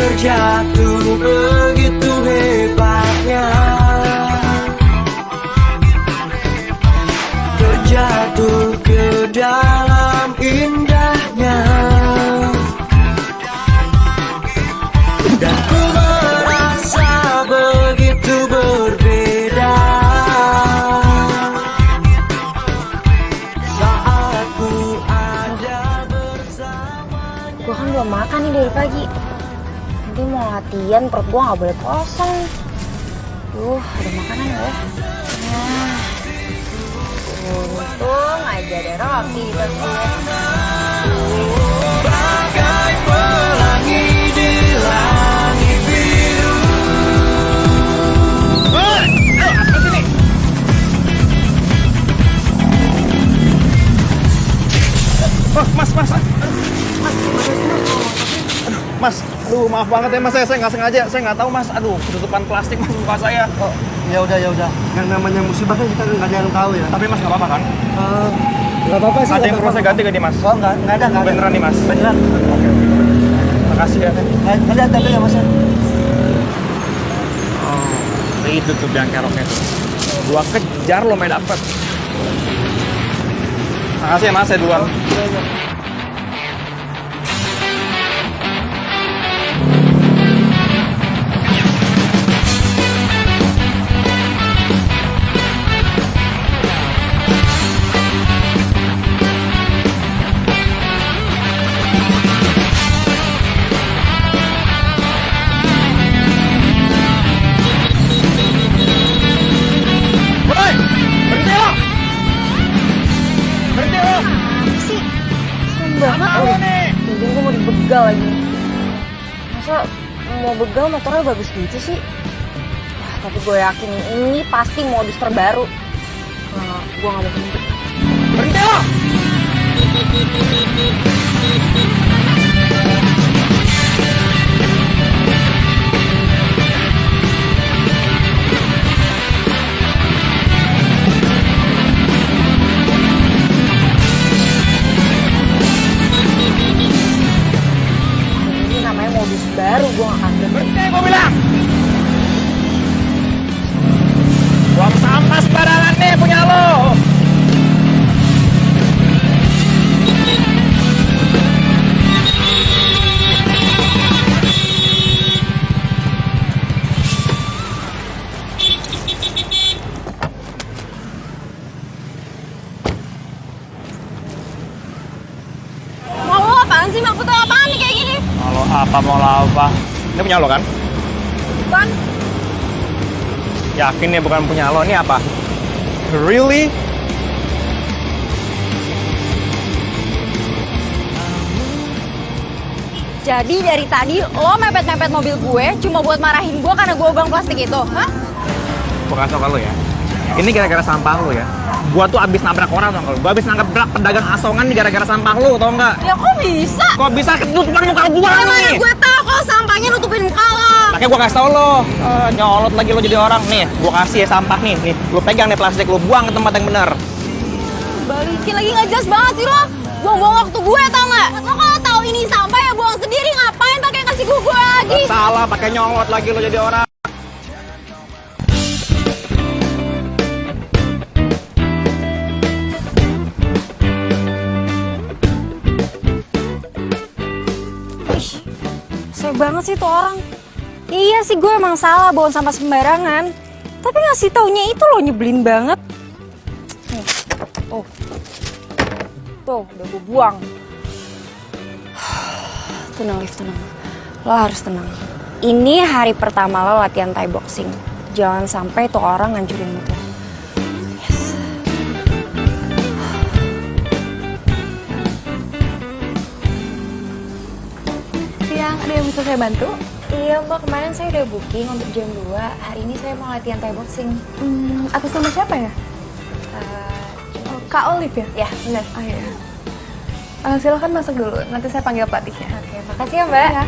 terjatuh begitu hebatnya, terjatuh ke dalam indahnya, dan ku merasa begitu berbeda saat ku ada bersama. Gue kan belum makan nih dari pagi. Nanti mau latihan, perut gue gak boleh kosong. Ada makanan gak ya? Nah, untung aja ada roti di tas gue. Bagai pelangi di langit biru. Oh, Mas, aduh maaf banget ya mas, saya nggak sengaja, saya nggak tahu mas, aduh ketutupan plastik mas muka saya. Oh, ya udah. Yang namanya musibah kan kita nggak ada yang tahu ya. Tapi mas nggak apa-apa kan? Nggak apa-apa sih. Ada yang perlu saya ganti gak nih mas? Oh, nggak ada. Beneran nih mas? Beneran. Oke. Makasih ya. Nggak ada tapi ya mas ya. Oh, itu tuh biang keroknya tuh. Gua kejar lo main dapet. Makasih ya mas, saya duluan. Jadi gue mau dibegal lagi. Masa mau begal motornya bagus gitu sih? Wah, tapi gue yakin ini pasti modus terbaru. Gue gak mau berhenti. Berhenti lo! Modus baru, gue gak akan berhenti, gue bilang. Buang sampah sembarangan nih punya lo. Mau lo apaan sih? Maksudnya apaan nih kayak gini? Kalau apa mau apa? Ini punya lo kan? Bukan. Yakin ya bukan punya lo, ini apa? Really? Jadi dari tadi lo mepet-mepet mobil gue cuma buat marahin gue karena gue buang plastik itu, hah? Gue kasih tau ke lo ya. Ini gara-gara sampah lo ya. Gua tuh abis nabrak orang tau gak lo? Gua abis nabrak pedagang asongan nih gara-gara sampah lo, tau gak? Ya kok bisa? Kok bisa ketutupan muka gua Mana nih? gue tahu kalau sampahnya nutupin muka lo. Makanya gua kasih tau lo. Nyolot lagi lo jadi orang. Nih, gua kasih ya sampah nih. Nih, lo pegang nih plastik, lo buang ke tempat yang bener. Balikin lagi, nggak jelas banget sih lo. Buang-buang waktu gue tau nggak? Lo kalau tahu ini sampah ya buang sendiri, ngapain pakai kasih gue lagi? Gak salah, pakai nyolot lagi lo jadi orang. Sayang banget sih tuh orang. Iya sih gue emang salah bawa sampah sembarangan. Tapi ngasih taunya itu lo nyebelin banget. Nih, tuh udah gue buang. Tenang Liv, tenang. Lo harus tenang. Ini hari pertama lo latihan Thai boxing. Jangan sampai tuh orang ngancurin motor. Yes. Siang, ada yang bisa saya bantu? Iya mbak, kemarin saya udah booking untuk jam 2. Hari ini saya mau latihan Thai boxing. Atas nama siapa ya? Kak Olive ya? Ya, benar. Oh iya. Silakan masuk dulu, nanti saya panggil pelatihnya. Oke, makasih ya mbak. Ya.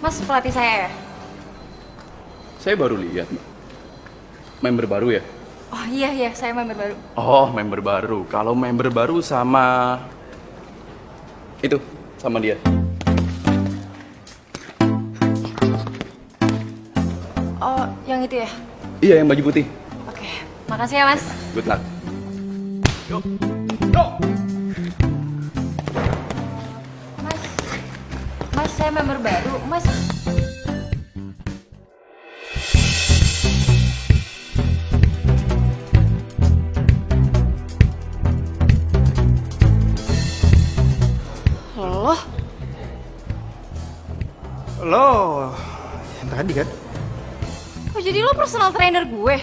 Mas pelatih saya ya? Saya baru lihat, Mbak. Member baru ya? Oh iya, saya member baru. Oh, member baru. Kalau member baru sama itu, sama dia. Oh, yang itu ya? Iya, yang baju putih. Oke, makasih ya Mas. Good luck. Mas, saya member baru. Mas, loh, Lo yang tadi kan? oh jadi lo personal trainer gue?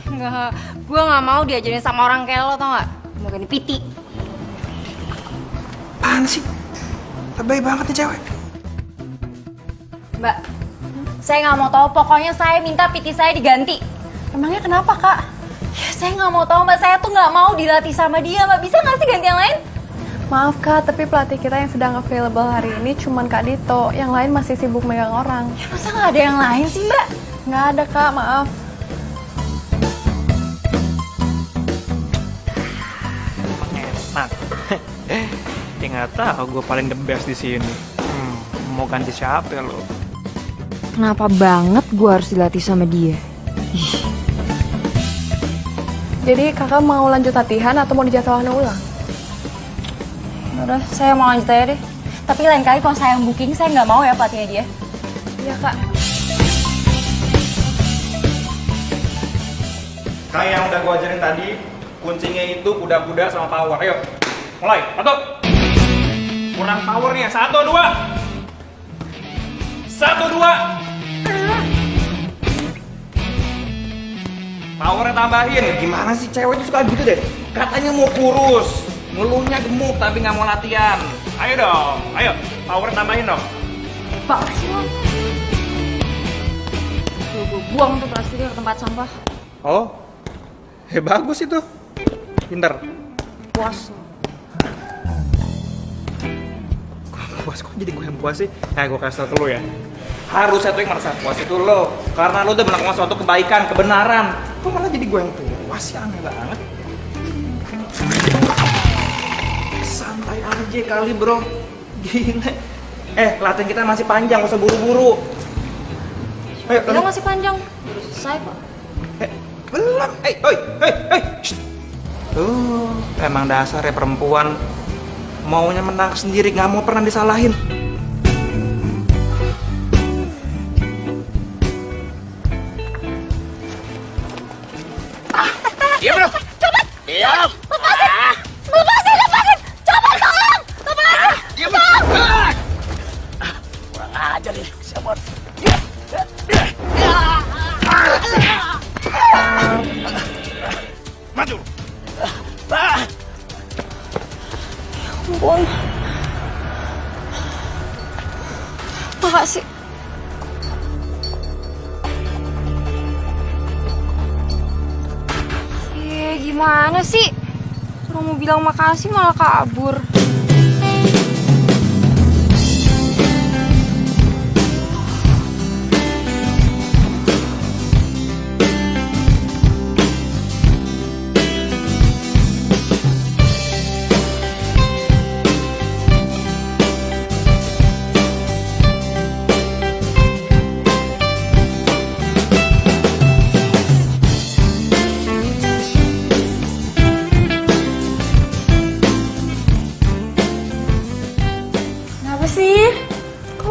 Enggak, gue nggak mau diajarin sama orang kayak lo, tau nggak? Mau ganti PT. Apaan sih? Lebay banget nih cewek. Mbak, saya nggak mau tahu. Pokoknya saya minta PT saya diganti. Emangnya kenapa, Kak? Ya, saya nggak mau tahu Mbak. Saya tuh nggak mau dilatih sama dia Mbak. Bisa nggak sih ganti yang lain? Maaf, Kak, tapi pelatih kita yang sedang available hari ini cuman Kak Dito. Yang lain masih sibuk megang orang. Ya masa nggak ada yang lain sih Mbak? Nggak ada, Kak, maaf. Enak. Ya nggak tahu, gue paling the best di sini. Mau ganti siapa ya lo? Kenapa banget gue harus dilatih sama dia? Jadi kakak mau lanjut latihan atau mau dijadwalkan ulang? Udah, saya mau lanjut aja deh. Tapi lain kali kalau saya yang booking, saya nggak mau ya pelatihnya dia. Iya, Kak. Kayak yang udah gue ajarin tadi, kuncinya itu kuda-kuda sama power. Ayo, mulai. 1. Kurang powernya. 1, 2. 1, 2. Powernya tambahin. Gimana sih cewek itu suka gitu deh? Katanya mau kurus, ngeluhnya gemuk tapi nggak mau latihan. Ayo dong, ayo. Powernya tambahin dong. Pak sih lo. Gue buang tuh plastiknya ke tempat sampah. Oh, bagus itu. Pinter. Puas. Puas kok jadi gue yang puas sih? Gue kasih tau ke lo ya. Harusnya tuh yang merasa puas itu lo. Karena lo udah melakukan suatu kebaikan, kebenaran. Kok malah jadi gue yang puas sih, aneh banget. Santai aja kali bro. Gila. Latihan kita masih panjang, gak usah buru-buru. Ayo, Bilang masih panjang. Udah selesai kok. Belum. Shh. Tuh, emang dasar ya perempuan. Maunya menang sendiri, nggak mau pernah disalahin. Iya bro. Coba. Iya. Lepasin. Coba tolong. Lepasin. Iya bro. Kurang ajar nih, siapa? Maju. Ampun. Makasih. Gimana sih? Orang mau bilang makasih malah kabur.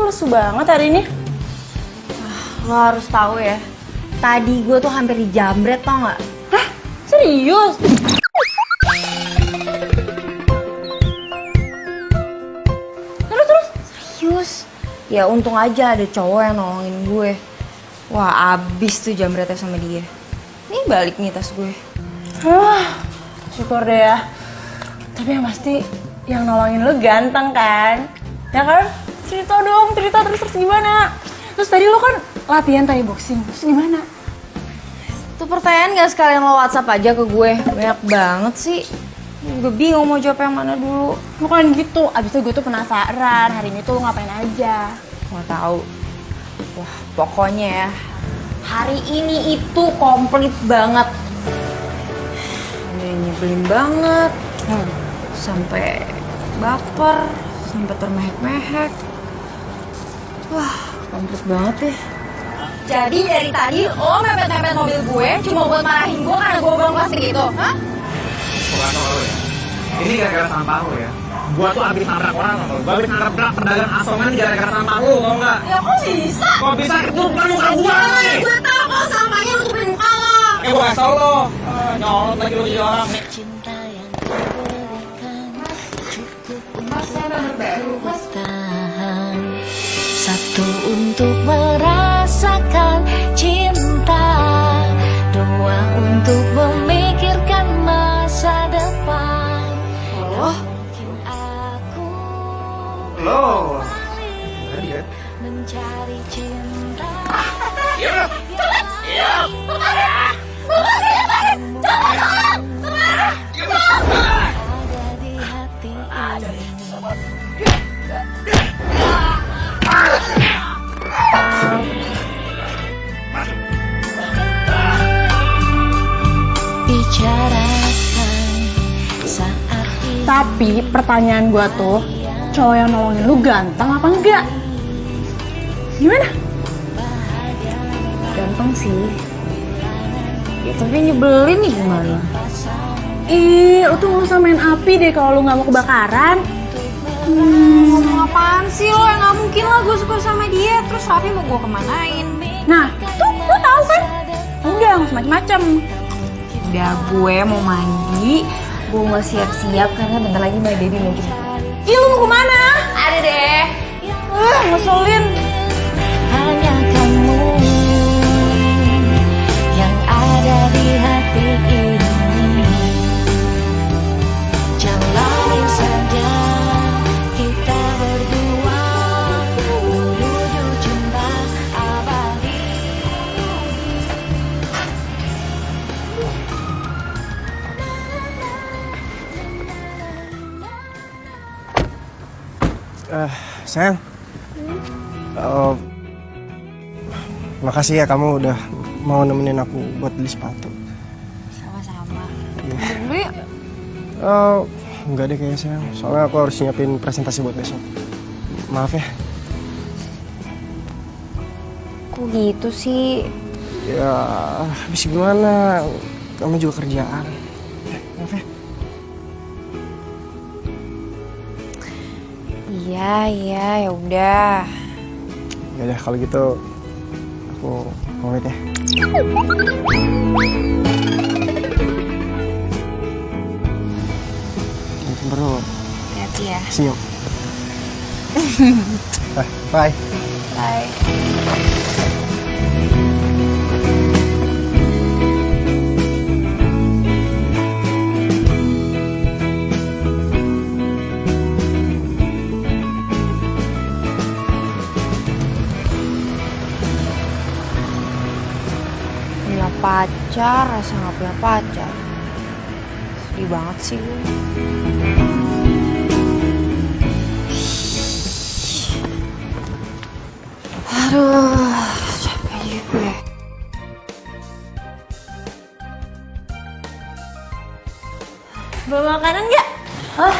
Lesu banget hari ini. Lo harus tahu ya. Tadi gue tuh hampir dijamret, tau nggak? Hah? Serius? Terus? Serius? Ya untung aja ada cowok yang nolongin gue. Wah abis tuh jamretnya sama dia. Nih balik nih tas gue. Syukur deh ya. Tapi yang pasti yang nolongin lu ganteng kan? Ya kan? Cerita dong, terus gimana? Terus tadi lo kan latihan Thai boxing, terus gimana? Tuh pertanyaan gak sekalian lo WhatsApp aja ke gue? Banyak banget sih. Gue bingung mau jawab yang mana dulu. Bukan gitu, abis itu gue tuh penasaran hari ini tuh lo ngapain aja. Mau tahu? Wah pokoknya ya, Hari ini itu komplit banget. Ini nyebelin banget. Sampai baper, sampai termehek-mehek. Wah, komplit banget ya. Jadi dari tadi lo mepet-mepet mobil gue cuma buat marahin gue karena gue bawa plastik itu, hah? Bukan sama lo ya. Ini gara-gara sampah lo ya. Gua tuh abis nabrak orang sama lo. Gua abis nabrak pedagang asongan gara-gara sampah lo, tau nggak? Ya kok bisa? Kok bisa ketupkan muka gua nih? Gue tau kok sampahnya nutupin muka lo. Gua kasih tau lo. Nyolot lagi lo jadi orang nih. Cinta yang kuberikan cukup untuk bertahan. Satu untuk merasakan cinta, dua untuk memikirkan masa depan. Mungkin aku Lo. mencari cinta. Ada di hati ini. Bicarakan saat ini. Tapi pertanyaan gua tuh, cowok yang nolongin lu ganteng apa enggak? Gimana? Gampang sih. Ya, tapi nyebelin nih gimana? Ih, lu tuh nggak usah main api deh kalau lu nggak mau kebakaran. Ngomong apaan sih lo? Yang gak mungkin lah gue suka sama dia. Terus Raffi mau gue kemanain? Nah, tuh lu tahu kan? Enggak, nggak macem-macem. Udah, gue mau mandi. Gue mau siap-siap karena bentar lagi Mbak Debbie mau jemput. Ih, lu mau kemana? Ada deh. Ngeselin. Hanya kamu yang ada di hati ini. Jalani saja kita berdua menuju cinta abadi. Sayang. Makasih ya kamu udah mau nemenin aku buat beli sepatu. Sama-sama. Iya. Dulu ya? Enggak deh kayaknya sayang. Soalnya aku harus nyiapin presentasi buat besok. Maaf ya. Kok gitu sih? Ya, habis gimana? Kamu juga kerjaan. Maaf ya. Iya, ya udah. Ya udah kalau gitu aku pamit ya. Bro, Hati-hati ya. see you. Bye. Bye. Punya pacar, rasa gak punya pacar. Sedih banget sih gue. Aduh, capek juga gue. Bawa makanan nggak? Hah?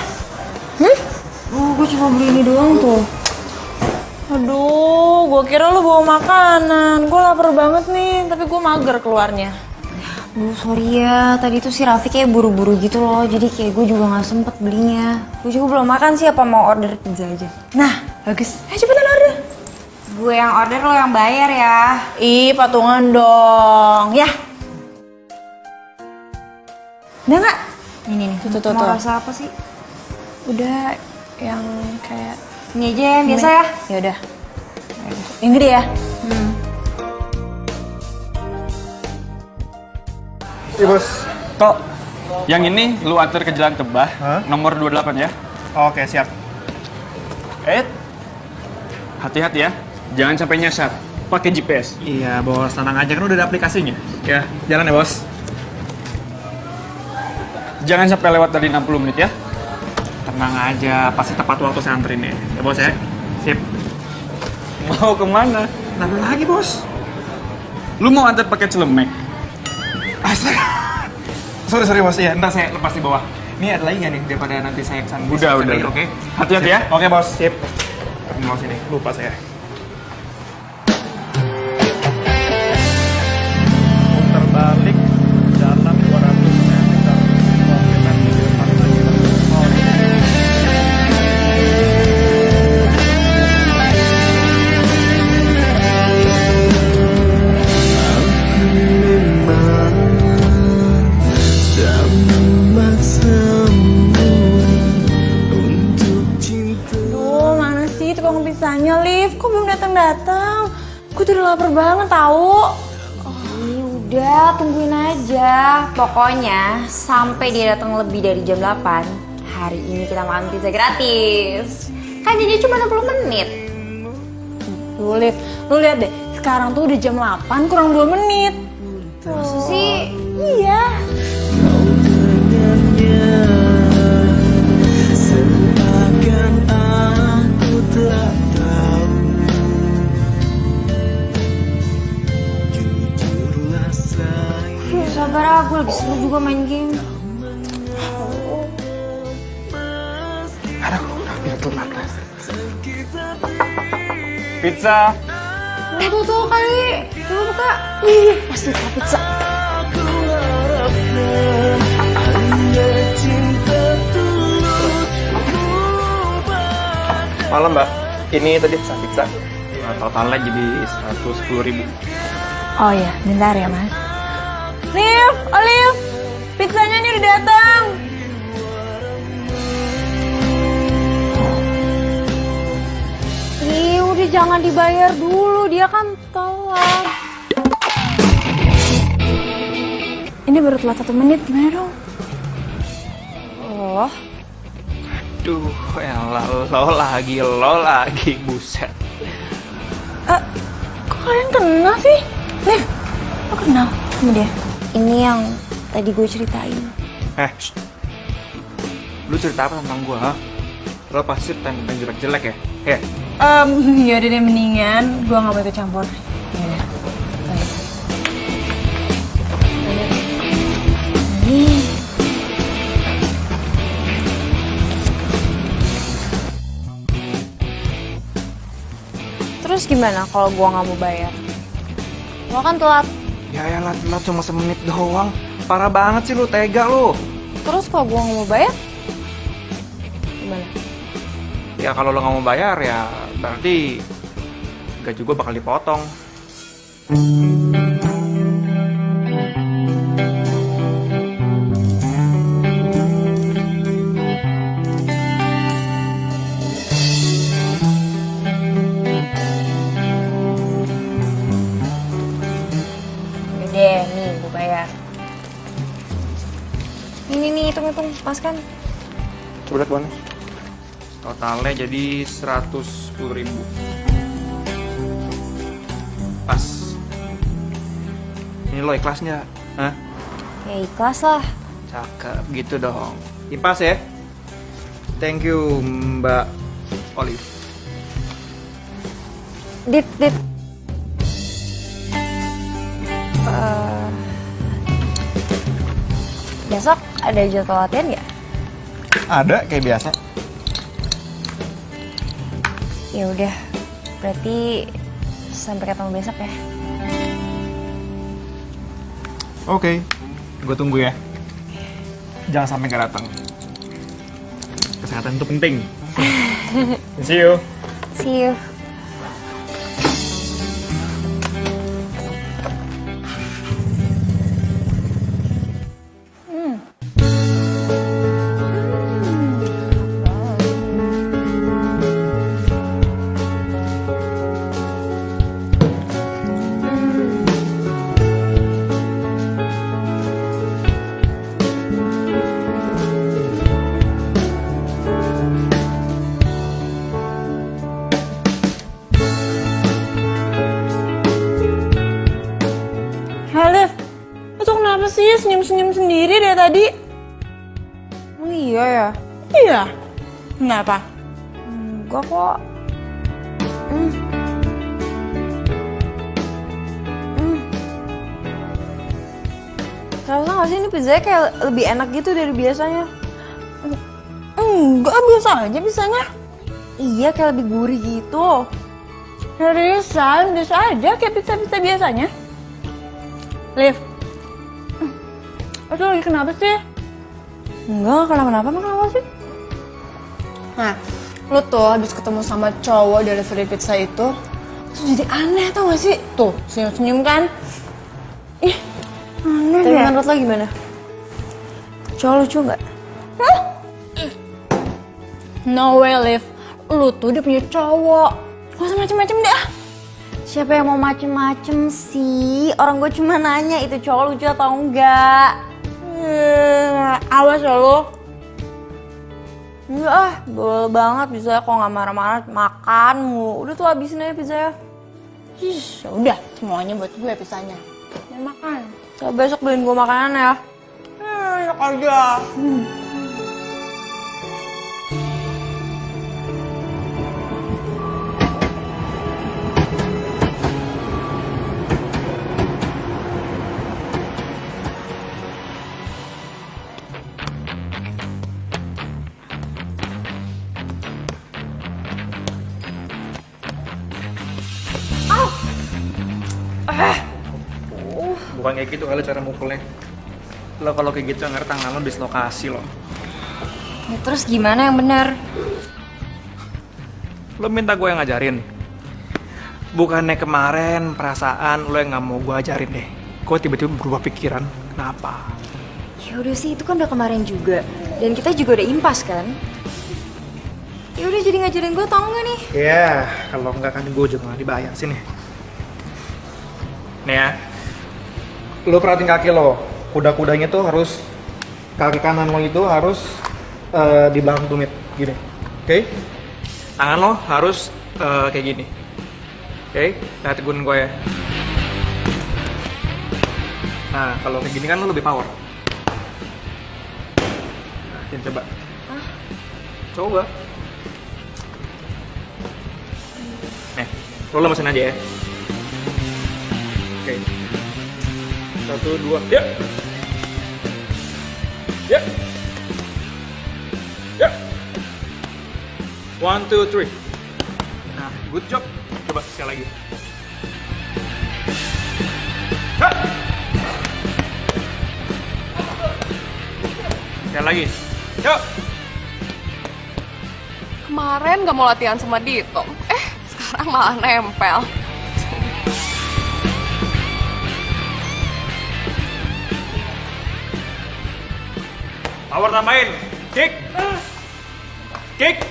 Oh, gue cuma beli ini doang tuh. Aduh, gue kira lu bawa makanan. Gue lapar banget nih, tapi gue mager keluarnya. Duh, sorry ya. Tadi tuh si Raffi kayak buru-buru gitu loh. Jadi kayak gue juga gak sempet belinya. Gue juga belum makan sih, apa mau order pizza aja. Nah, bagus. Ayo cepetan order. Gue yang order, lo yang bayar ya. Ih, patungan dong. Ya. Udah nggak? Ini nih, Tuh. mau rasa apa sih? Udah yang kayak Ini aja yang biasa ya. Ya udah. Yang gede ya? Iya bos. Tok, yang ini lu antar ke Jalan Tebah, Hah? nomor 28 ya. Oke siap. Hati-hati ya, jangan sampai nyasar. Pakai GPS. Iya bos, tenang aja kan udah ada aplikasinya. Ya, jalan ya bos. Jangan sampai lewat dari 60 menit ya. Tenang aja, pasti tepat waktu saya anterin ya. Ya bos ya. Sip. Mau kemana? Nambah lagi bos. Lu mau antar pakai celemek? Astaga. Sorry bos ya, ntar saya lepas di bawah. Ini ada lagi nggak nih daripada nanti saya kesana? Udah. Oke. Hati-hati ya. Oke bos, sip. Mau sini, lupa saya. Putar balik, jalan 200 meter. Aduh, mana sih tukang pisahnya, Liv? Kok belum datang-datang? Gue tuh udah lapar banget tahu. Udah, tungguin aja. Pokoknya sampai dia datang lebih dari jam 8, hari ini kita makan pizza gratis. Kan jadi cuma 60 menit. Liv, lu lihat deh. Sekarang tuh udah jam 8 kurang 2 menit. Masa sih? Iya. Seakan aku tak tahu. Jujurlah sayang. Sabar aku lagi seru juga main game. Aduh, hampir telat. Pizza. Tuh kali. Coba buka. Ih, pasti tak pizza. Aku harapkan hanya cinta tulus. Malam mbak, ini tadi pesan pizza. Totalnya jadi 110.000. Oh iya, bentar ya mas. Liv, Olive, pizzanya ini udah datang. Ih, udah jangan dibayar dulu, dia kan telat. Ini baru telat 1 menit, gimana dong? Oh, Duh, elah, lo lagi, buset. Kok kalian kenal sih? Liv, lo kenal sama dia? ini yang tadi gue ceritain. Shh. Lu cerita apa tentang gua, ha? Lo pasti tentang jelek-jelek ya? Yaudah deh mendingan gue gak mau ikut campur. Yaudah, baik. Nih, terus gimana kalau gue nggak mau bayar? Lo kan telat. Ya elah, telat cuma semenit doang. Parah banget sih lu, tega lu. Terus kalau gue nggak mau bayar, gimana? Ya kalau lo nggak mau bayar ya berarti gaji gua bakal dipotong. Yaudah, nih gue bayar. Ini nih, hitung-hitung, pas kan? Coba lihat bonus. Totalnya jadi 110.000. Pas. Ini lo ikhlas nggak? Hah? Ya ikhlas lah. Cakep gitu dong. Pas ya. Thank you Mbak Olive. Dit. Besok ada jadwal latihan nggak? Ada kayak biasa. Ya udah, berarti sampai ketemu besok ya. Oke, gue tunggu ya. Jangan sampai nggak datang. Kesehatan itu penting. See you. See you. Liv, lo tuh kenapa sih senyum-senyum sendiri dari tadi? Oh iya ya? Iya. Kenapa? Enggak kok. Terasa gak sih ini pizzanya kayak lebih enak gitu dari biasanya? Enggak, biasa aja biasanya. Iya, kayak lebih gurih gitu. Seriusan, biasa aja kayak pizza-pizza biasanya. Liv, lu lagi kenapa sih? Enggak kenapa-napa, emang kenapa sih? Nah, lu tuh habis ketemu sama cowok delivery pizza itu, terus jadi aneh tau gak sih? Tuh, senyum-senyum kan? Ih, aneh Tapi deh. menurut lo gimana? Cowok lucu gak? No way, Liv. Lu tuh udah punya cowok. Gak usah macem-macem deh. Siapa yang mau macem-macem sih? Orang gue cuma nanya itu cowok lucu atau enggak. Awas ya lu. Enggak ah, bawel banget bisa kok nggak marah-marah makan mu. Udah tuh habisin aja pizza ya. Ya udah, semuanya buat gue pizzanya. Ya makan. Coba besok beliin gue makanan ya. Enak aja. Bukan kayak gitu kali cara mukulnya. Lo kalau kayak gitu ngerti tangan lo dislokasi lo. Ya, terus gimana yang benar? Lo minta gue yang ngajarin. Bukannya kemarin perasaan lo yang nggak mau gue ajarin deh. Kok tiba-tiba berubah pikiran? Kenapa? Ya udah sih itu kan udah kemarin juga. Dan kita juga udah impas kan. Ya udah jadi ngajarin gue tau nggak nih? Ya, kalau nggak kan gue juga nggak dibayar sini. Nih ya, lo perhatiin kaki lo. Kuda-kudanya tuh harus kaki kanan lo itu harus di belakang tumit, gini. Oke? Tangan lo harus kayak gini. Oke? Nah, tegunin gue ya. Nah, kalau kayak gini kan lo lebih power. Nah, ini coba. Coba. Nih, lo lemesin aja ya. Oke. 1, 2, ya. Ya. Ya. 1, 2, 3. Nah, good job. Coba sekali lagi. Ha. Sekali lagi. Yuk. Kemarin gak mau latihan sama Dito, sekarang malah nempel. Power tambahin. Kick. Kick.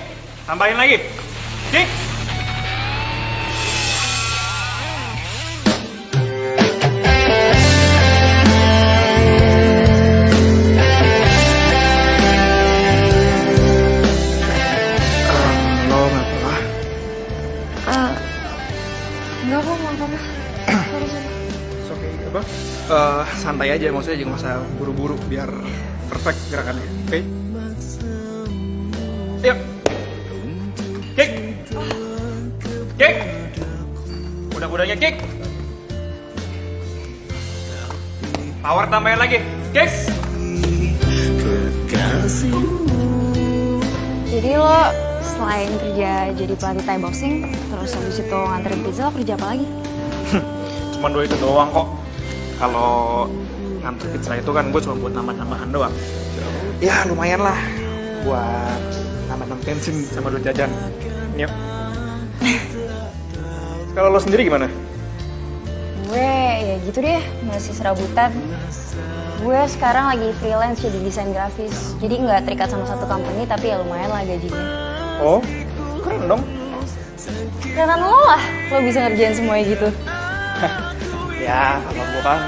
Tambahin lagi. Kick. Lo nggak apa? Enggak kok nggak apa-apa. Oke, apa? Santai aja, maksudnya jangan masa buru-buru biar perfect gerakannya. Oke? Ayo. Kick. Kick. Kuda-kudanya kick. Power tambahin lagi. Kick. Jadi lo selain kerja jadi pelatih Thai boxing, terus habis itu nganterin pizza, lo kerja apa lagi? Cuman dua itu doang kok. Kalau nganter pizza itu kan gue cuma buat nambah-nambahan doang. Ya lumayan lah buat nambah-nambah bensin sama duit jajan. Yuk. Kalau lo sendiri gimana? Gue ya gitu deh, masih serabutan. Gue sekarang lagi freelance jadi desain grafis. Jadi nggak terikat sama satu company, tapi ya lumayan lah gajinya. Oh, keren dong. Karena lo lah, lo bisa ngerjain semuanya gitu. Ya, kalau gue kan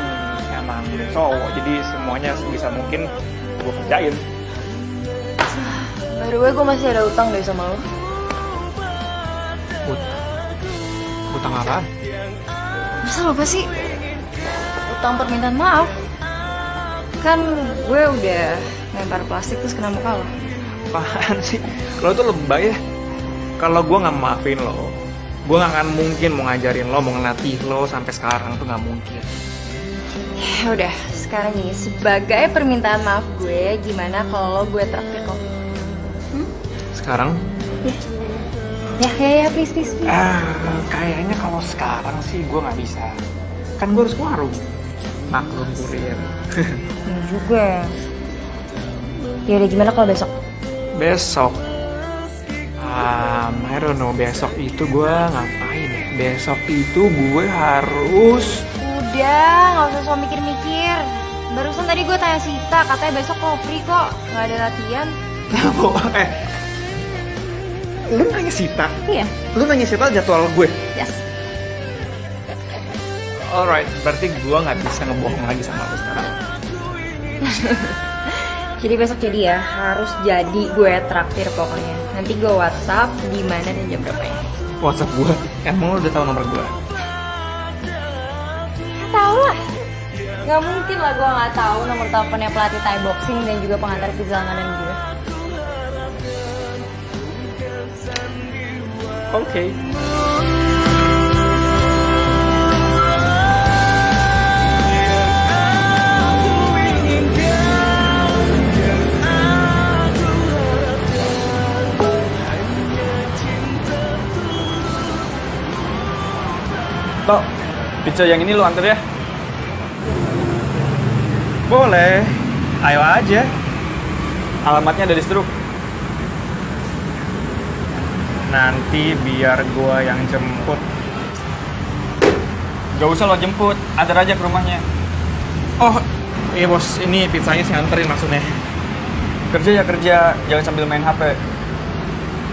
emang udah cowok, jadi semuanya sebisa mungkin gue kerjain. By the way, gue masih ada utang deh sama lo. Utang apaan? Masa apa sih? Utang permintaan maaf. Kan gue udah lempar plastik terus kena muka lo. Apaan sih? Lo tuh lebay ya. Kalau gue nggak maafin lo, gue nggak akan mungkin mau ngajarin lo, mau ngelatih lo sampai sekarang tuh nggak mungkin. Ya udah, sekarang nih sebagai permintaan maaf gue, gimana kalau gue traktir kopi? Sekarang? Ya, please. Kayaknya kalau sekarang sih gue nggak bisa. Kan gue harus ke warung. Maklum kurir. Ya juga. Ya udah, gimana kalau besok? Besok? I don't know, besok itu gue ngapain ya? Besok itu gue harus... Udah, nggak usah so mikir-mikir. Barusan tadi gue tanya Sita, katanya besok kok free kok, nggak ada latihan. Lu nanya Sita? Iya. Lu nanya Sita jadwal gue? Yes. Alright, berarti gue nggak bisa ngebohong lagi sama lu sekarang. Jadi besok jadi ya, harus jadi gue traktir pokoknya. Nanti gue WhatsApp di mana dan jam berapa ya. WhatsApp gue? Emang lu udah tahu nomor gue? Tahu lah. Gak mungkin lah gue nggak tahu nomor teleponnya pelatih Thai boxing dan juga pengantar pizza langganan gue. Oke. Tok, pizza yang ini lu antar ya? Boleh, ayo aja. Alamatnya ada di struk. Nanti biar gua yang jemput. Gak usah lo jemput, antar aja ke rumahnya. Oh, iya bos, ini pizzanya saya anterin maksudnya. Kerja ya kerja, jangan sambil main HP.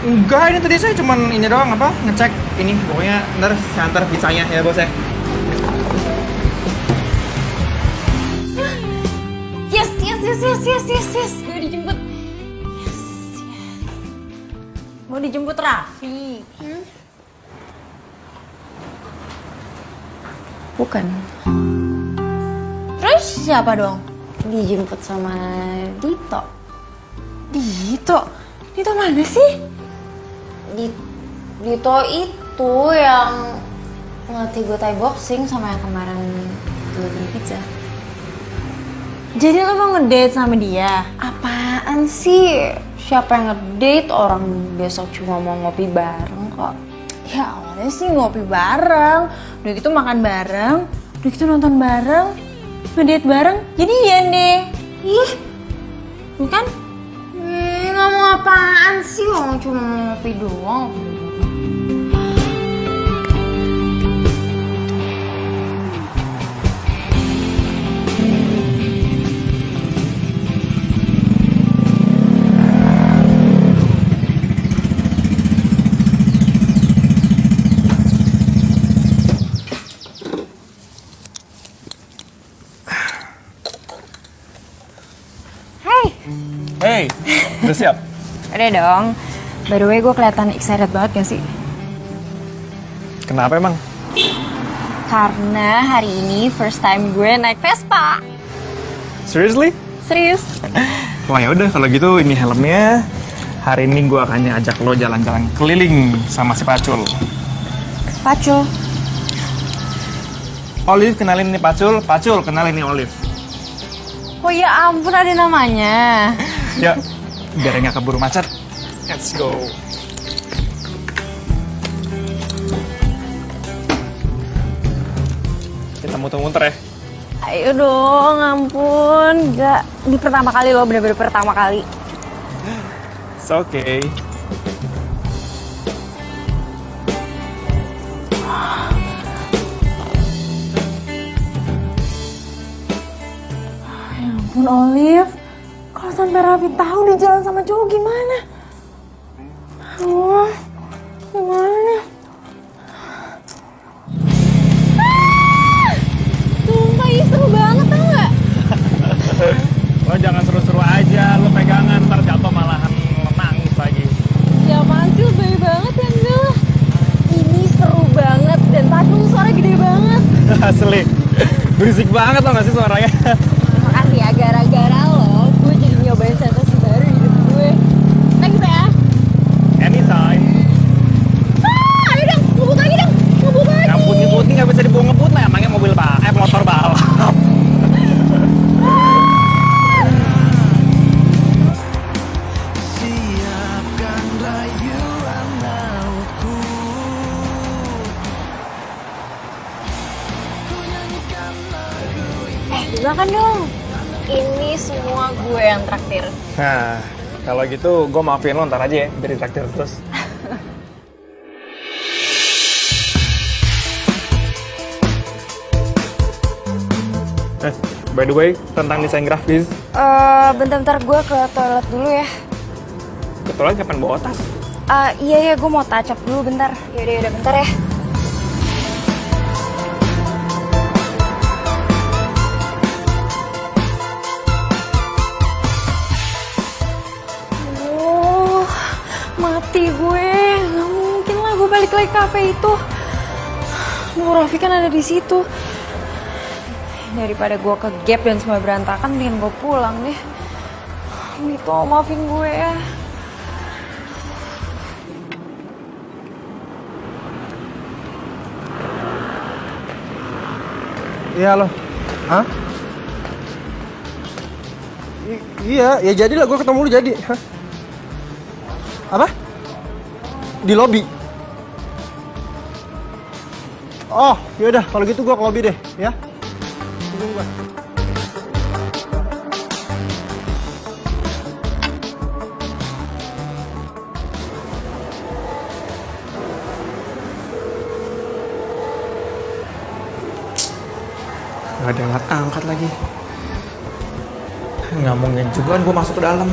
Enggak, ini tadi saya cuman ini doang apa, ngecek ini. Pokoknya ntar saya antar pizzanya ya bos ya. Yes. Gue dijemput. Yes. Mau dijemput Raffi. Bukan. Terus siapa dong? Dijemput sama Dito. Dito mana sih? Dito itu yang ngelatih gue Thai boxing sama yang kemarin gue beli pizza. Jadi lo mau ngedate sama dia? Apaan sih? Siapa yang ngedate? Orang besok cuma mau ngopi bareng kok. Ya awalnya sih ngopi bareng, udah gitu makan bareng, udah gitu nonton bareng, ngedate bareng, jadian deh. Ih, Bukan? nggak mau apaan sih? Orang cuma mau ngopi doang. Hey, udah siap? Udah dong. By the way, gue kelihatan excited banget gak sih? Kenapa emang? Karena hari ini first time gue naik Vespa. Seriously? Serius? Wah ya udah kalau gitu ini helmnya. Hari ini gue akan ajak lo jalan-jalan keliling sama si Pacul. Pacul. Olive kenalin nih Pacul, Pacul kenalin nih Olive. Oh ya ampun, ada namanya. Ya, biar nggak keburu macet. Let's go. Kita muter-muter ya. Ayo dong, ampun. Gak, ini pertama kali lo, bener-bener pertama kali. It's okay. Ya ampun Olive, kalau sampai Raffi tahu dia jalan sama cowok gimana? Aduh, gimana? Sumpah, ini seru banget tau gak? Lo jangan seru-seru aja, lo pegangan ntar jatuh malahan lo nangis lagi. Ya apaan sih, lebay banget ya, enggak lah. Ini seru banget dan Pacul suara gede banget. Asli, berisik banget lo gak sih suaranya? Makasih ya, gara-gara lo, gue jadi nyobain sensasi baru di hidup gue. Nah gitu ya. Anytime. Ayo dong, ngebut lagi dong. Ngebut lagi. Ngebut-ngebut ini gak bisa dibawa ngebut lah, emangnya motor balap. Makan dong. Ini semua gue yang traktir. Nah, kalau gitu gue maafin lo ntar aja ya, biar ditraktir terus. By the way, tentang desain grafis, Bentar-bentar gue ke toilet dulu ya. ke toilet kapan bawa tas? Iya, gue mau touch up dulu bentar. Yaudah, bentar ya. Mati gue, nggak mungkin lah gue balik lagi ke kafe itu. Raffi kan ada di situ. Daripada gue ke gap dan semua berantakan, mendingan gue pulang deh. Gitu, maafin gue ya. Iya lo. Hah? Iya, ya jadilah gue ketemu lu jadi. Hah? Apa? Di lobi. Oh, yaudah kalau gitu gue ke lobi deh, ya. Tunggu gue. Gak ada yang angkat lagi. Nggak mungkin juga gue masuk ke dalam.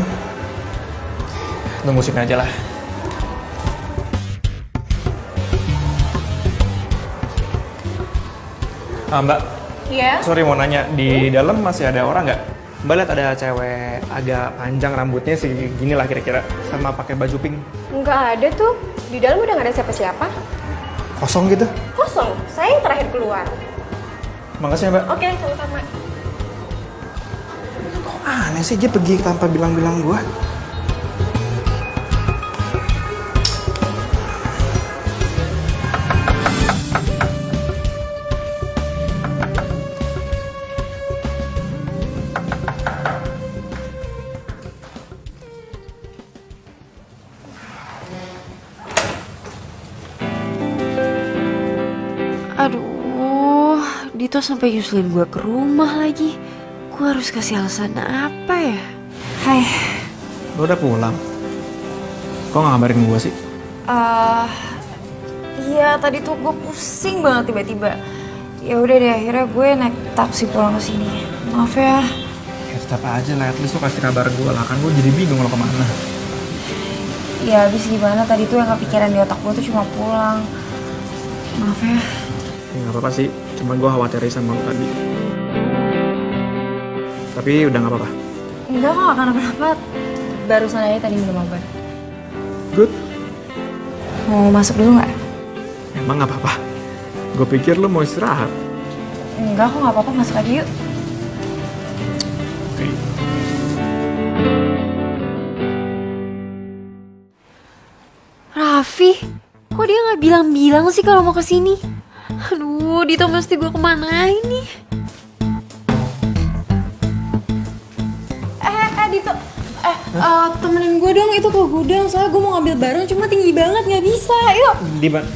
Tunggu sini aja lah. Mbak. Iya? Sorry mau nanya, di dalam masih ada orang nggak? Mbak lihat ada cewek agak panjang rambutnya segini lah kira-kira, sama pakai baju pink. Nggak ada tuh. Di dalam udah nggak ada siapa-siapa. Kosong gitu. Kosong. Saya yang terakhir keluar. Makasih ya Mbak. Oke, sama-sama. Kok aneh sih dia pergi tanpa bilang-bilang gua? Aduh, Dito sampai nyusulin gue ke rumah lagi. Gue harus kasih alasan apa ya? Hai. Lo udah pulang? Kok nggak ngabarin gue sih? Iya tadi tuh gue pusing banget tiba-tiba. Ya udah deh, akhirnya gue naik taksi pulang ke sini. Maaf ya. Ya tetap aja lah, at least lo kasih kabar gue lah, kan gue jadi bingung lo kemana. Ya habis gimana tadi tuh yang kepikiran di otak gue tuh cuma pulang. Maaf ya. Ya nggak apa-apa sih, cuman gue khawatir sama lo tadi. Tapi udah nggak apa-apa. Enggak kok, gak kenapa-napa. Barusan aja tadi minum obat. Good. Mau masuk dulu nggak? Emang nggak apa-apa. Gue pikir lo mau istirahat. Enggak kok, nggak apa-apa, masuk aja yuk. Oke. Raffi, kok dia nggak bilang-bilang sih kalau mau kesini? Aduh, Dito mesti gue kemana ini? Dito, temenin gue dong itu ke gudang, soalnya gue mau ngambil barang cuma tinggi banget nggak bisa, yuk. Di mana?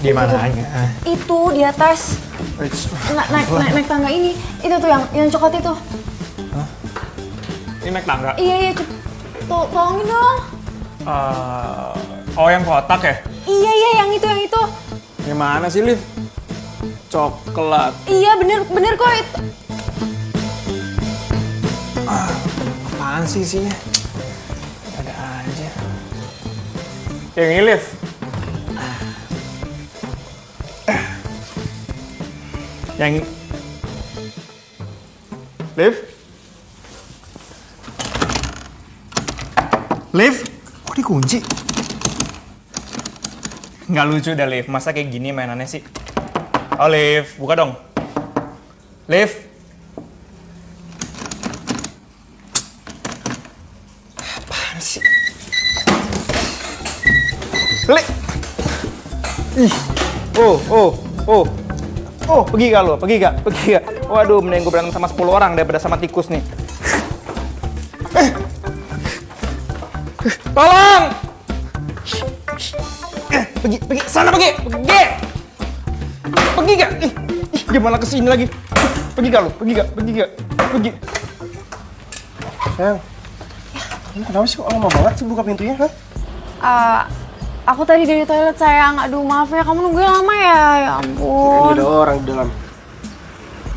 Di mananya? Itu di atas. Naik tangga ini. Itu tuh yang coklat itu. Hah? Ini naik tangga? Iya, tolongin dong. Oh yang kotak ya? Iya, yang itu. Gimana sih, Liv? Coklat. Iya, bener kok itu. Apaan sih isinya? Ada aja. Yang ini, Liv. Yang Liv? Liv? Kok dikunci? Nggak lucu dah, Liv. Masa kayak gini mainannya sih? Oh, Liv. Buka dong. Liv? Apaan sih? Liv? Ih. Oh, pergi gak lo? Pergi gak? Waduh, mending gue berantem sama 10 orang daripada sama tikus nih. Tolong! Pergi, sana pergi gak? Ih, dia malah kesini lagi. Pergi gak lu? Pergi gak? Pergi gak? Pergi. Sayang, kamu kenapa sih kok lama banget sih buka pintunya, ha? Aku tadi dari toilet sayang. Aduh maaf ya, kamu nungguin lama ya. Ya Ini ampun. ada orang di dalam.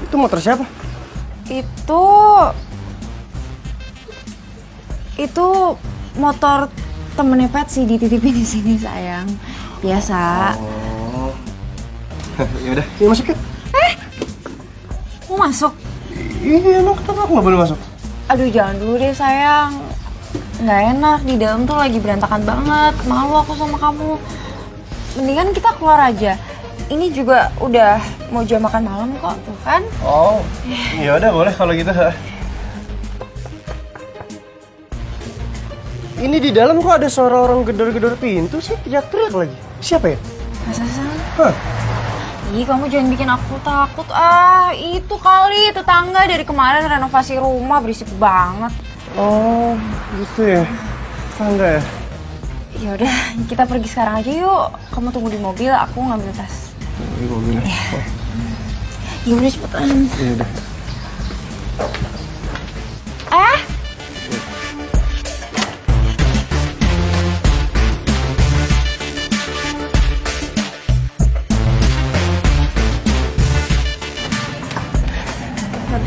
Itu motor siapa? Itu motor temennya Pet sih, dititipin di sini sayang. Biasa. Oh. Ya udah, yuk masuk yuk. Mau masuk? Iya, emang kenapa aku nggak boleh masuk? Aduh jangan dulu deh sayang. Nggak enak, di dalam tuh lagi berantakan banget. Malu aku sama kamu. Mendingan kita keluar aja. Ini juga udah mau jam makan malam kok, tuh kan? Oh, ya udah boleh kalau gitu. Ini di dalam kok ada suara orang gedor-gedor pintu sih, teriak-teriak lagi. Siapa ya? Masa Sang? Hah? Ih, kamu jangan bikin aku takut. Itu kali tetangga dari kemarin renovasi rumah berisik banget. Oh, gitu ya. Tangga ya. Ya udah, kita pergi sekarang aja yuk. Kamu tunggu di mobil, aku ngambil tas. Ini mobilnya. Oh. Ya udah cepetan. Ya udah.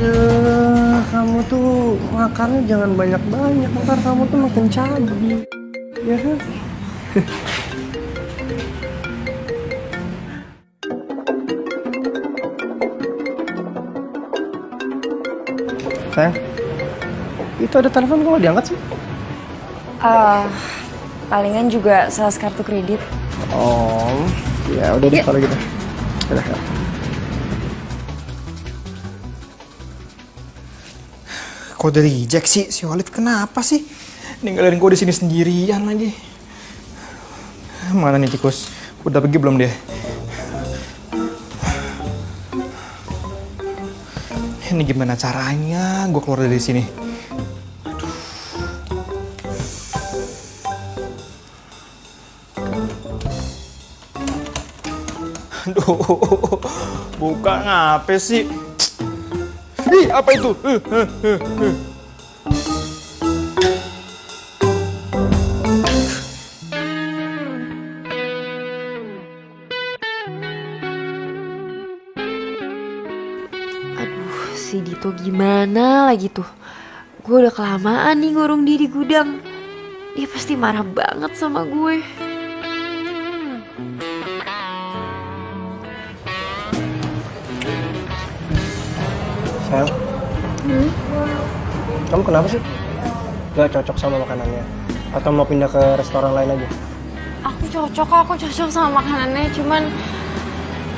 Aduh, kamu tuh makannya jangan banyak-banyak, ntar kamu tuh makin cabi. Ya kan? Sayang, itu ada telepon kok nggak diangkat sih? Palingan juga salah kartu kredit. Oh, ya udah deh kalau gitu. Udah. Kok dari reject sih? Si Olive kenapa sih? Ninggalin gue di sini sendirian lagi. Mana nih tikus? Udah pergi belum dia? Ini gimana caranya gue keluar dari sini? Aduh, buka ngapain sih? Ih, apa itu? Aduh, si Dito gimana lagi tuh? Gue udah kelamaan nih ngurung dia di gudang. Dia pasti marah banget sama gue. Sayang, kamu kenapa sih? Gak cocok sama makanannya? Atau mau pindah ke restoran lain aja? Aku cocok sama makanannya. Cuman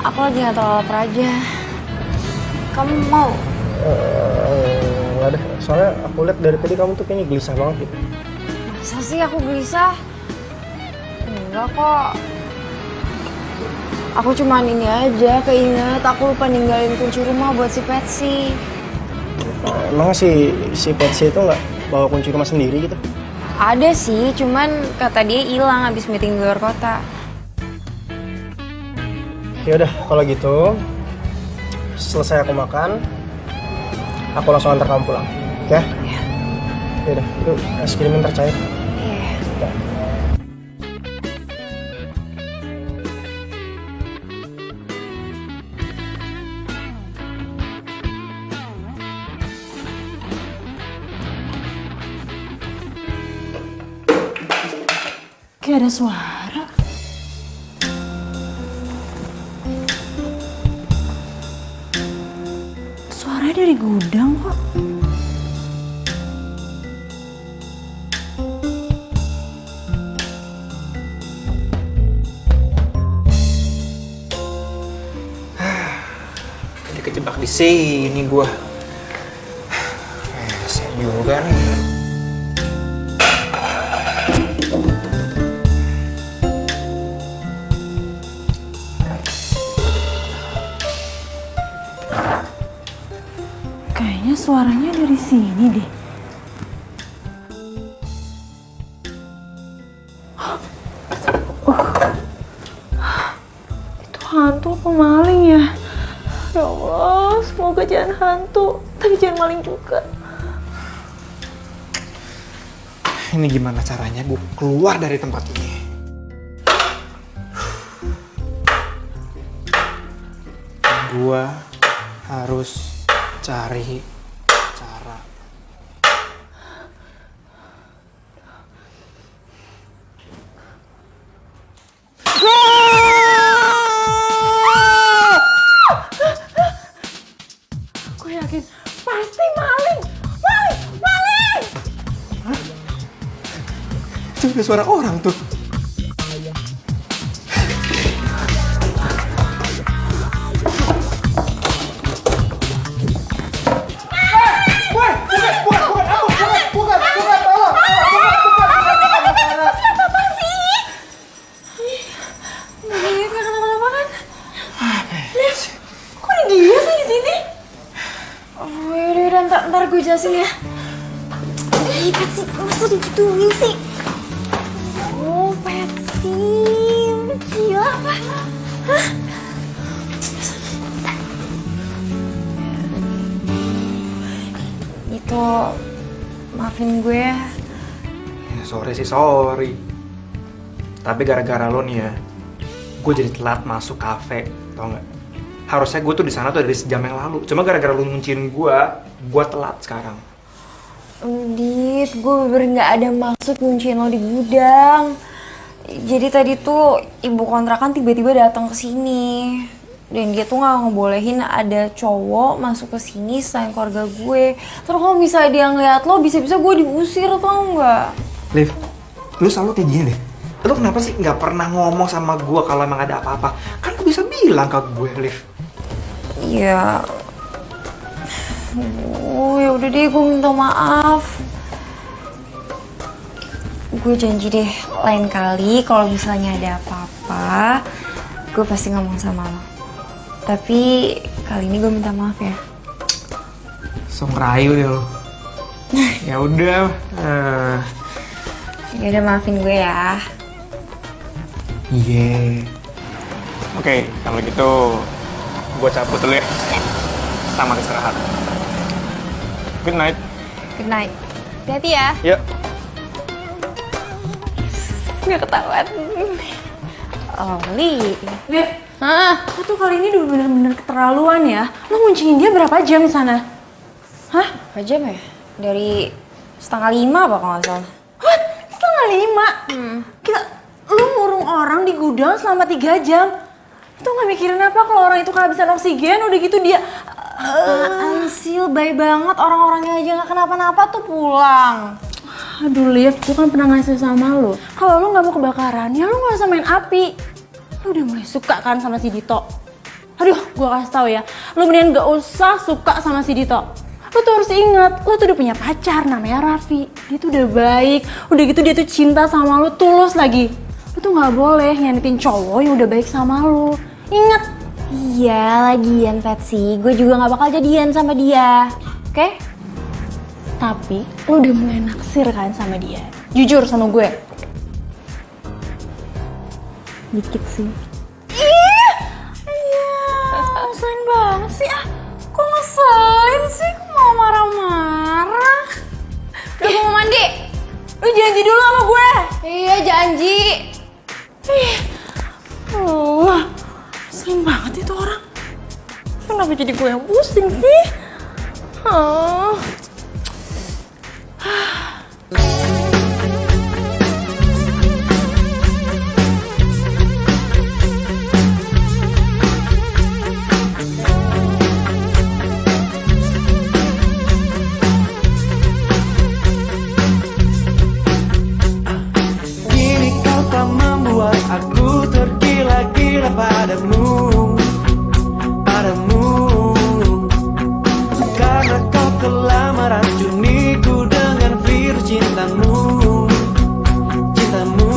aku lagi gak terlalu lapar aja. Kamu mau? Nggak deh, soalnya aku lihat dari tadi kamu tuh kayaknya gelisah banget gitu. Masa sih aku gelisah? Enggak kok. Aku cuman ini aja keinget aku lupa ninggalin kunci rumah buat si Patsy. Emang si Patsy itu nggak bawa kunci rumah sendiri gitu? Ada sih, cuman kata dia hilang habis meeting di luar kota. Ya udah, kalau gitu selesai aku makan, aku langsung antar kamu pulang, oke? Ya udah, yuk es kirimin tercair. Iya. Kayak ada suara. Suaranya dari gudang kok. Jadi kejebak di sini gua. Saya juga nih. Kayaknya suaranya dari sini deh. Itu hantu apa maling ya? Ya Allah, semoga jangan hantu, tapi jangan maling juga. Ini gimana caranya gue keluar dari tempat ini? Gue harus cari cara. Gue yakin pasti maling, maling, maling. Itu ada suara orang tuh. Ntar gue jelasin ya. Patsy, masa digituin sih? Oh, Patsy, gila apa? Hah? Itu, maafin gue ya. Sorry sih, sorry. Tapi gara-gara lo nih ya, gue jadi telat masuk kafe, tau nggak? Harusnya gue tuh di sana tuh dari sejam yang lalu. Cuma gara-gara lo ngunciin gue telat sekarang. Dit, gue bener nggak ada maksud ngunciin lo di gudang. Jadi tadi tuh ibu kontrakan tiba-tiba datang ke sini. Dan dia tuh nggak ngebolehin ada cowok masuk ke sini selain keluarga gue. Terus kalau misalnya dia ngeliat lo, bisa-bisa gue diusir, tau nggak? Liv, lu selalu kayak gini deh. Lu kenapa sih nggak pernah ngomong sama gue kalau emang ada apa-apa? Kan lu bisa bilang ke gue, Liv. Iya. Oh, ya udah deh, gue minta maaf. Gue janji deh, lain kali kalau misalnya ada apa-apa, gue pasti ngomong sama lo. Tapi kali ini gue minta maaf ya. So ngerayu deh lo. Ya udah. Ya udah, maafin gue ya. Iya. Oke, kalau gitu gue cabut dulu ya. Selamat istirahat. Good night. Good night. Hati-hati ya. Yuk. Gak ketahuan. Oli. Liv, lo tuh kali ini udah bener-bener keterlaluan ya. Lo ngunciin dia berapa jam di sana? Hah? Berapa jam ya? Dari 4:30 apa kalau nggak salah. What? 4:30? Kita, lo ngurung orang di gudang selama 3 jam. Itu nggak mikirin apa kalau orang itu kehabisan oksigen, udah gitu dia... Apaan sih, lebay banget, orang-orangnya aja nggak kenapa-napa tuh pulang. Aduh Liv, gue kan pernah ngasih sama lo. Kalau lo nggak mau kebakaran, ya lo nggak usah main api. Lo udah mulai suka kan sama si Dito? Aduh, gue kasih tau ya, lo mendingan gak usah suka sama si Dito. Lo tuh harus ingat, lo tuh udah punya pacar namanya Raffi. Dia tuh udah baik, udah gitu dia tuh cinta sama lo, tulus lagi. Lo tuh nggak boleh nyanitin cowok yang udah baik sama lo. Ingat. Iya, lagian Patsy, gue juga nggak bakal jadian sama dia, oke? Tapi lo udah mulai naksir kan sama dia. Jujur sama gue. Dikit sih. Iya, ngeselin banget sih ah. Kok ngeselin sih? Kok mau marah-marah? Udah, gue mau mandi. Lu janji dulu sama gue. Iya, janji. Allah, ngeselin banget itu orang. Kenapa jadi gue yang pusing sih? Kini kau tak membuat aku tergila-gila padamu, padamu. Karena kau telah meracuniku dengan virus cintamu, cintamu.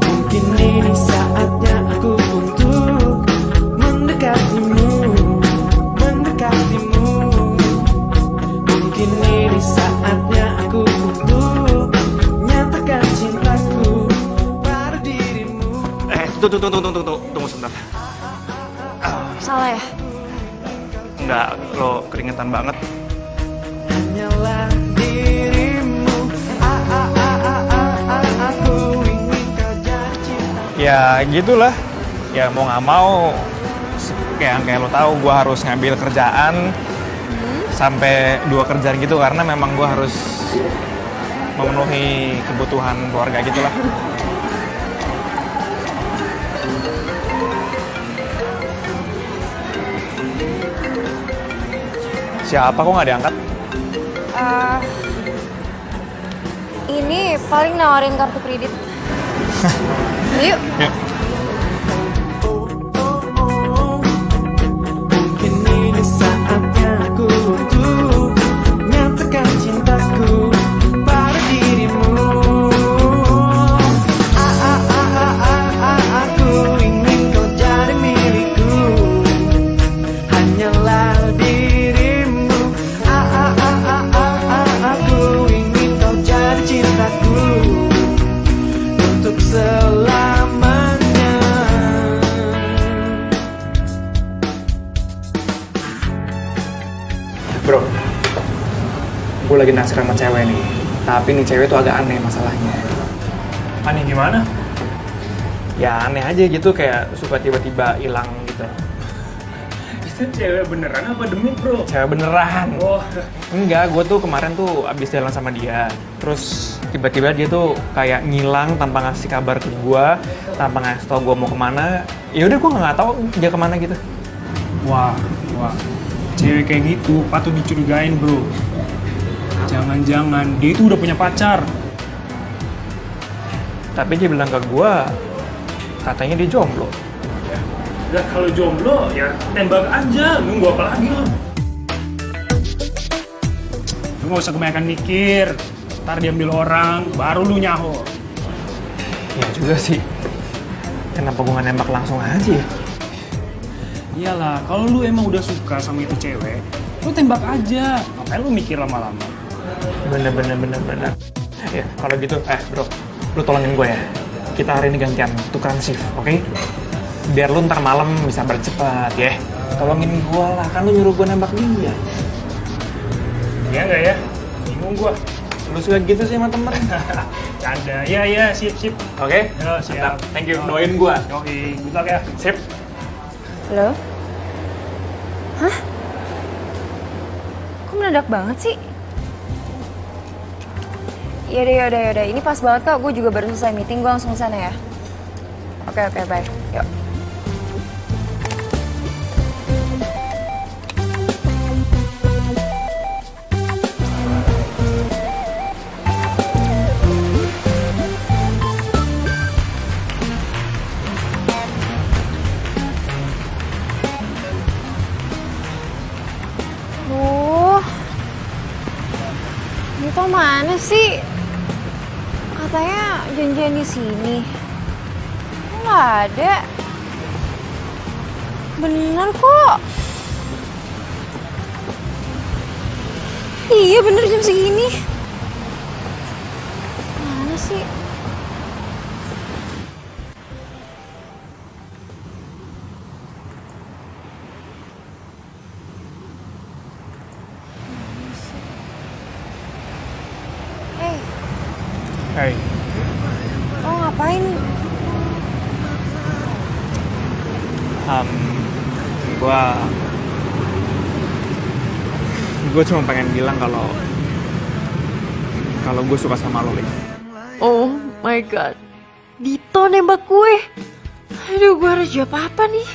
Mungkin ini saatnya aku untuk mendekatimu, mendekatimu. Mungkin ini saatnya aku untuk nyatakan cintaku pada dirimu. Tunggu sebentar. Salah ya? nggak lo keringetan banget. Hanyalah dirimu, aku ingin kau jadi cinta. Ya gitulah, ya mau nggak mau kayak lo tahu gue harus ngambil kerjaan sampai 2 kerjaan gitu karena memang gue harus memenuhi kebutuhan keluarga gitulah. Siapa kok nggak diangkat? Ini paling nawarin kartu kredit. Yuk. Yuk. Mungkin ini saatnya aku untuk nyatakan cintaku pada dirimu. Aku ingin kau jadi milikku. Hanyalah dirimu. Aku ingin kau jadi cintaku untuk selamanya. Bro, gue lagi naksir sama cewek nih. Tapi nih cewek tuh agak aneh masalahnya. Aneh gimana? Ya aneh aja gitu, kayak suka tiba-tiba hilang gitu. Itu cewek beneran apa demi bro? Cewek beneran. Oh, Enggak, gue tuh kemarin tuh abis jalan sama dia. Terus tiba-tiba dia tuh kayak ngilang tanpa ngasih kabar ke gue, tanpa ngasih tau gue mau kemana. Ya udah gue nggak tahu dia kemana gitu. wah. Cewek kayak gitu patut dicurigain bro. Jangan-jangan dia itu udah punya pacar. Tapi dia bilang ke gue, katanya dia jomblo. Ya kalau jomblo ya tembak aja, nunggu apa lagi lo? Lu gak usah kebanyakan mikir, ntar diambil orang, baru lu nyaho. Ya juga sih. Kenapa gue nggak nembak langsung aja ya? Iyalah, kalau lu emang udah suka sama itu cewek, lu tembak aja. Ngapain lu mikir lama-lama? Bener. Ya kalau gitu, bro, lu tolongin gue ya. Kita hari ini gantian, tukeran shift, oke? Biar lu ntar malam bisa bercepat ya. Tolongin gue lah, kan lu nyuruh gue nembak dia. Iya nggak ya? Bingung gua. Lu suka gitu sih sama temen. Canda. Ya, sip. Oke? Ya, siap. Thank you, doain gue. Yoi, good luck ya. Sip. Halo? Hah? Kok mendadak banget sih? Yaudah. Ini pas banget kok, gue juga baru selesai meeting, gue langsung sana ya. Oke, bye. Yuk. Nito mana sih? Katanya janjian di sini. Kok nggak ada? Bener kok. Iya bener jam segini. Mana sih? Hey. Oh ngapain? Gue cuma pengen bilang kalau gue suka sama lo, Lik. Oh my god, Dito nembak gue. Aduh, gue harus jawab apa nih?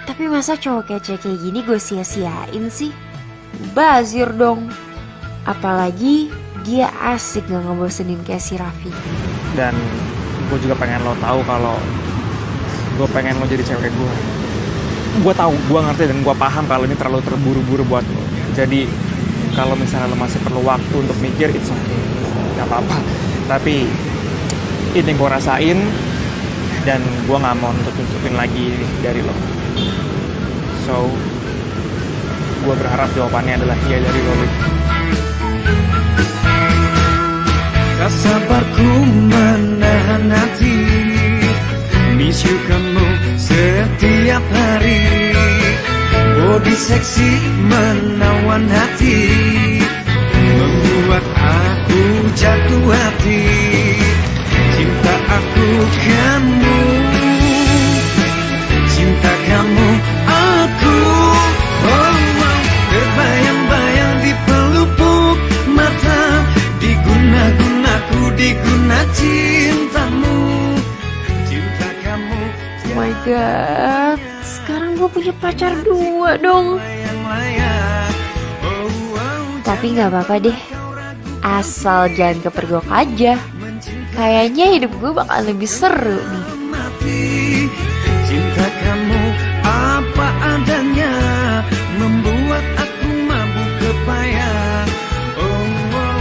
Tapi masa cowok kece kayak gini gue sia-siain sih? Bazir dong. Apalagi dia asik gak ngebosenin kayak si Raffi. Dan gue juga pengen lo tahu kalau gue pengen lo jadi cewek gue. Gue tahu, gue ngerti dan gue paham kalau ini terlalu terburu-buru buat lo. Jadi kalau misalnya lo masih perlu waktu untuk mikir, it's okay, gak apa-apa. Tapi ini yang gue rasain dan gue nggak mau tutupin lagi dari lo. So gue berharap jawabannya adalah iya dari lo, Lik. Tak sabarku menahan hati, miss you kamu setiap hari. body seksi menawan hati, membuat aku jatuh hati. Cinta aku kamu, cinta kamu aku. Oh, oh, terbayang-bayang di pelupuk mata, diguna-gunaku, diguna cintamu. Cinta kamu. Oh my god, sekarang gue punya pacar 2 dong. Tapi gak apa-apa deh, asal jangan kepergok aja. Kayaknya hidup gue bakal lebih seru nih. Cinta kamu apa adanya, membuat aku mabuk kepayang. Oh, oh,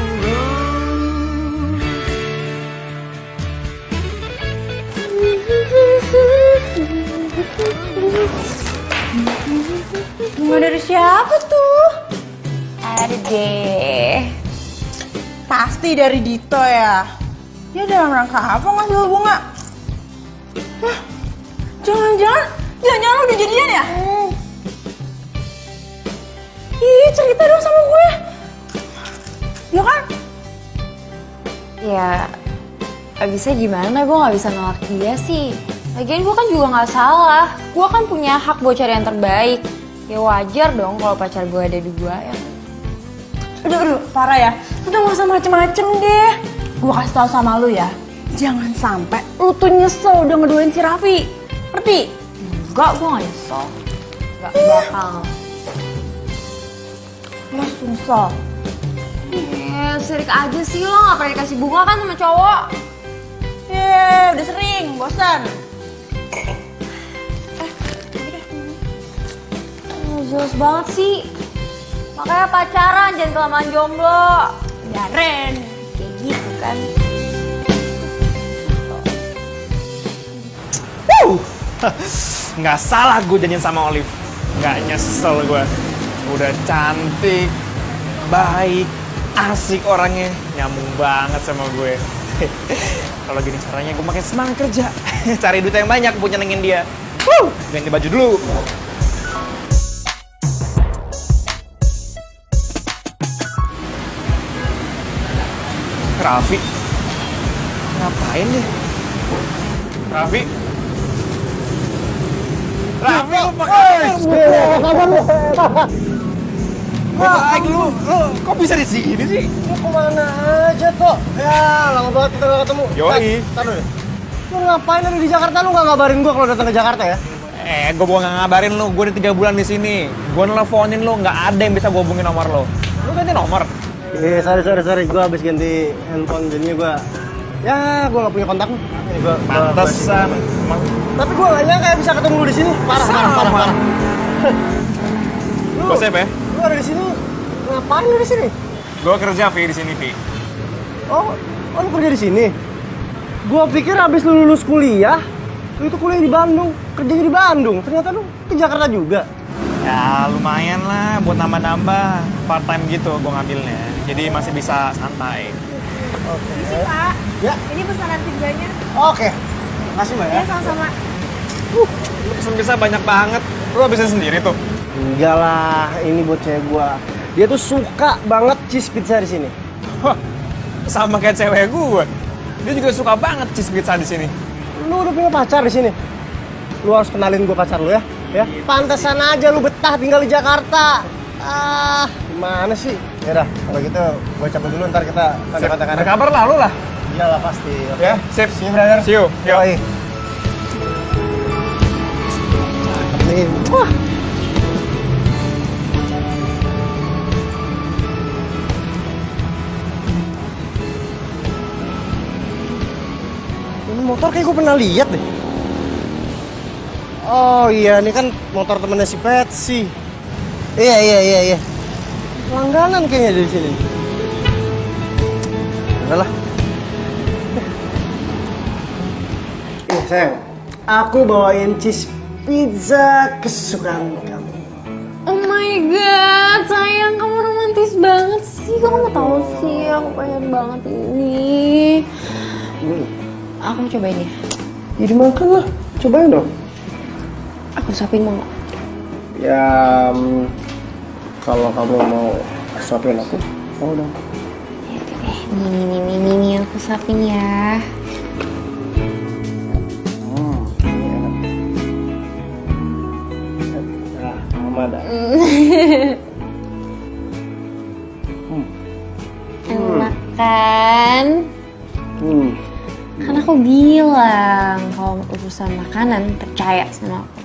Bunga dari siapa tuh? Ada deh. Pasti dari Dito ya. Dia dalam rangka apa ngasih bunga? Hah? Jangan-jangan lo udah jadian ya? Ih, cerita dong sama gue. Ya kan? Ya, abisnya gimana? Gue gak bisa nolak dia sih. Lagian gue kan juga gak salah. Gue kan punya hak buat cari yang terbaik. Ya wajar dong kalau pacar gue ada 2 ya. Aduh, parah ya. Udah gak usah macem-macem deh. Gue kasih tau sama lu ya. Jangan sampai lu tuh nyesel udah ngeduain si Raffi. Ngerti? Enggak, gue gak nyesel. Gak bakal. Mas nyesel. Sirik aja sih lo, gak pernah dikasih bunga kan sama cowok. Udah sering, bosan. Jelas banget sih. Makanya pacaran, jangan kelamaan jomblo. Ya Ren. Kayak gitu kan. Nggak salah gue janjian sama Olive. Nggak nyesel gue. Udah cantik, baik, asik orangnya, nyambung banget sama gue. Kalau gini caranya gue makin semangat kerja. Cari duit yang banyak buat nyenengin dia. Ganti baju dulu. Raffi, ngapain deh? Raffi, lu pakai baik lu kok bisa di sini sih? Lu kemana aja kok? Ya, lama banget kita gak ketemu. Yoi. Taruh deh. Lu ngapain ada di Jakarta? Lu gak ngabarin gua kalau datang ke Jakarta ya? Gue bukan nggak ngabarin lu, gue udah 3 bulan di sini. Gue nelfonin lu, nggak ada yang bisa gue hubungin nomor lo. Lu ganti nomor? Sorry. Gua habis ganti handphone, jadinya gua gua nggak punya kontak lu. Pantesan. Tapi gua nggak nyangka bisa ketemu lu di sini. Parah. Gue siapa ya? Lu ada di sini. Ngapain lu di sini? Gue kerja Vi di sini Vi. Oh, lu kerja di sini. Gua pikir habis lu lulus kuliah, lu itu kuliah di Bandung, kerjanya di Bandung. Ternyata lu ke Jakarta juga. Ya lumayan lah buat nambah-nambah part time gitu gue ngambilnya. Jadi masih bisa santai. Oke. Ini sih Pak. Ya. Ini pesanan pizzanya. Oke. Makasih Mbak ya. Ya sama-sama. Lu pesen pizza banyak banget. Lu habisin sendiri tuh? Enggak lah, ini buat cewek gua. Dia tuh suka banget cheese pizza di sini. Wah, sama kayak cewek gue. Dia juga suka banget cheese pizza di sini. Lu udah punya pacar di sini. Lu harus kenalin gua pacar lu ya. Ya, pantesan aja lu betah tinggal di Jakarta. Gimana sih? Ya udah, kalau gitu gua cabut dulu, ntar kita kontak-kontakan. Berkabar lah lu lah. Iyalah pasti. Oke. Ya, sip. See you, brother. See you. Yoi. Cakep nih. Wah. Ini motor kayak gue pernah lihat deh. Oh iya, ini kan motor temennya si Patsy. Iya. Langganan kayaknya dari sini. Udah lah. Sayang, aku bawain cheese pizza kesukaan kamu. Oh my god, sayang, kamu romantis banget sih. Kamu tahu sih, aku pengen banget ini. Aku mau cobain ya. Jadi makan lah, cobain dong. Aku suapin mau nggak? Ya, kalau kamu mau suapin aku, mau dong. Nih, aku suapin ya. Mama dah. Enak kan? Kan aku bilang kalau urusan makanan percaya sama aku.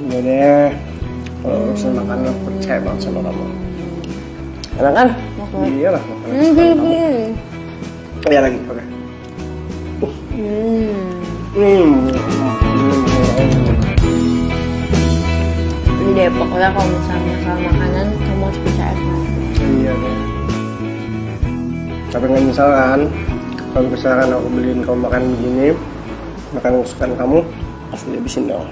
Iya deh, kalau urusan makanan aku percaya banget sama kamu. Enak kan? Iya lah, makanan kesukaan kamu. Iya lagi, oke. Jadi deh, pokoknya kalau misalnya masalah makanan, kamu harus percaya sama aku. Iya deh. Tapi nggak misalkan, kalau misalkan aku beliin kamu makan begini, makanan kesukaan kamu, pasti dihabisin dong.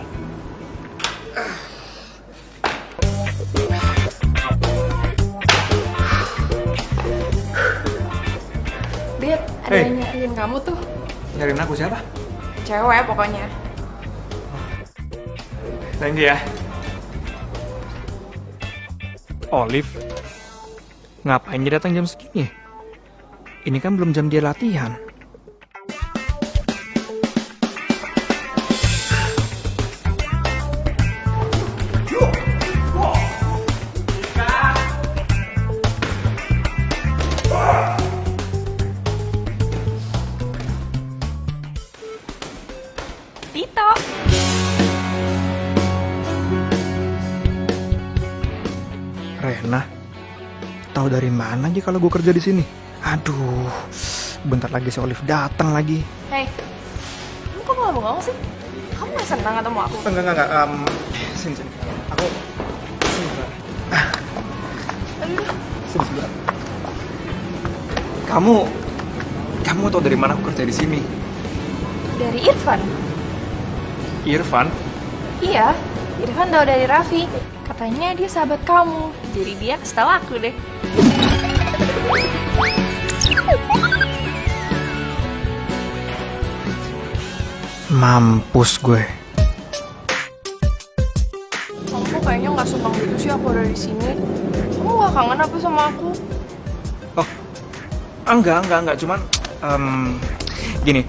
Dit, ada yang nyariin kamu tuh. Nyariin aku siapa? Cewek pokoknya. Thank you ya. Olive, ngapain dia datang jam segini? Ini kan belum jam dia latihan. Tito. Rena, tahu dari mana aja kalau gue kerja di sini? Aduh, bentar lagi si Olive datang lagi. Hei, kamu kok malah bengong sih? Kamu gak senang ketemu aku? Enggak. Sini. Aku sini. Sini. Kamu tahu dari mana aku kerja di sini? Dari Irfan. Irfan? Iya, Irfan tahu dari Raffi. Katanya dia sahabat kamu. Jadi dia kasih tahu aku deh. Mampus gue. Kamu kayaknya nggak suka gitu sih aku ada di sini. Kamu nggak kangen apa sama aku? Oh, enggak. Cuman, gini,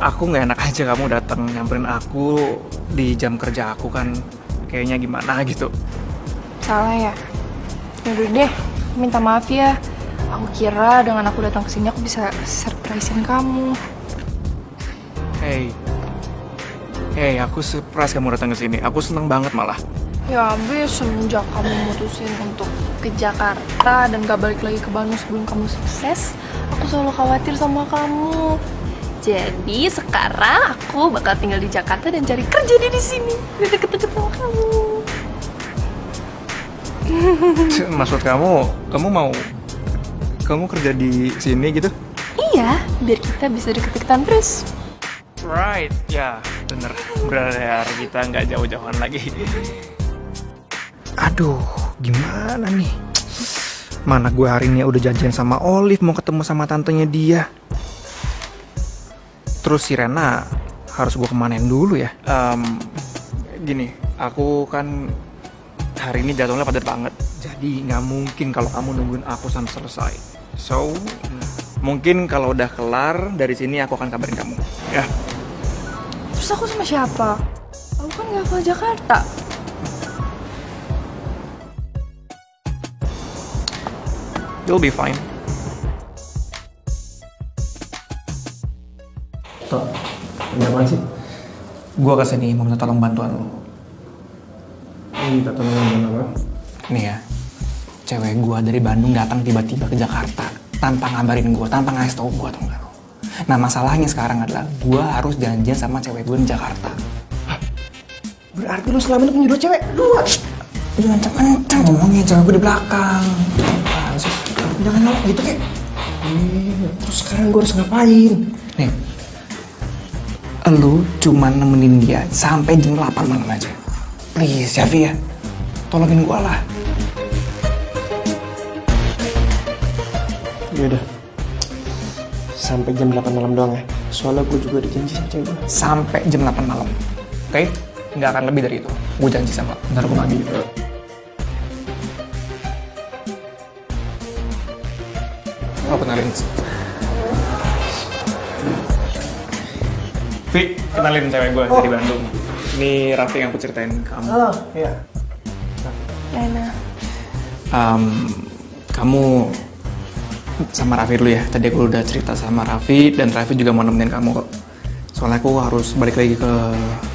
aku nggak enak aja kamu datang nyamperin aku di jam kerja aku kan. Kayaknya gimana gitu. Salah ya? Yaudah deh, minta maaf ya. Aku kira dengan aku datang ke sini aku bisa surprisein kamu. Hey, aku surprise kamu datang ke sini. Aku seneng banget malah. Ya abis semenjak kamu mutusin untuk ke Jakarta dan gak balik lagi ke Bandung sebelum kamu sukses, aku selalu khawatir sama kamu. Jadi sekarang aku bakal tinggal di Jakarta dan cari kerja di sini, di deket-deket sama kamu. Maksud kamu kerja di sini gitu? Iya, biar kita bisa deket-deketan terus. Right, ya bener. Berarti kita nggak jauh-jauhan lagi. Aduh, gimana nih? Mana gue hari ini udah janjian sama Olive mau ketemu sama tantenya dia. Terus si Rena harus gue kemanain dulu ya? Gini, aku kan hari ini jadwalnya padat banget. Jadi nggak mungkin kalau kamu nungguin aku sampai selesai. So, mungkin kalau udah kelar dari sini aku akan kabarin kamu. Ya. Terus aku sama siapa? Aku kan gak hafal Jakarta. You'll be fine. Tok, ini apaan sih? Gue kesini mau minta tolong bantuan lo. Minta tolong apa? Nih ya, cewek gue dari Bandung datang tiba-tiba ke Jakarta tanpa ngabarin gue, tanpa ngasih tau gue, tau gak lo? Nah masalahnya sekarang adalah gue harus janjian sama cewek gue di Jakarta. Hah? Berarti lu selama ini punya dua cewek? Dua? Jangan kencang ngomongnya, cewek gue di belakang. Jangan nolak gitu kek. Terus sekarang gue harus ngapain? Nih, lu cuma nemenin dia sampai jam 8 malam aja. Please ya Vi ya, tolongin gue lah. Yaudah, sampai jam 8 malam doang ya. Soalnya gue juga ada janji sama cewek gue. Sampai jam 8 malam, oke? nggak akan lebih dari itu. Gue janji sama lo. Ntar gue lagi. Oh, kenalin. Vi, kenalin cewek gue dari Bandung. Ini Raffi yang aku ceritain ke kamu. Oh, iya. Lena. Kamu sama Raffi dulu ya. Tadi aku udah cerita sama Raffi dan Raffi juga mau nemenin kamu kok. Soalnya aku harus balik lagi ke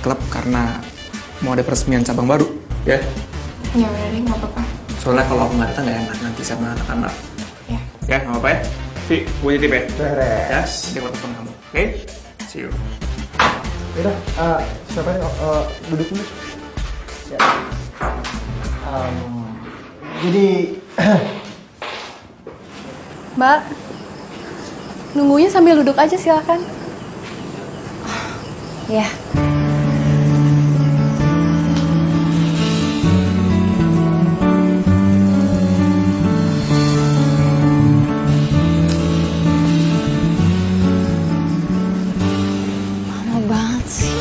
klub karena mau ada peresmian cabang baru, ya? Ya udah deh, nggak apa-apa. Soalnya kalau aku nggak datang nggak enak nanti sama anak-anak. Ya. Ya, nggak apa-apa ya? Vi, gue titip ya? Beres. Ya, nanti aku telepon kamu. Oke? See you. Yaudah, siapa nih? Duduk dulu. Ya. Jadi, Mbak, nunggunya sambil duduk aja silakan. Ya. Lama banget sih.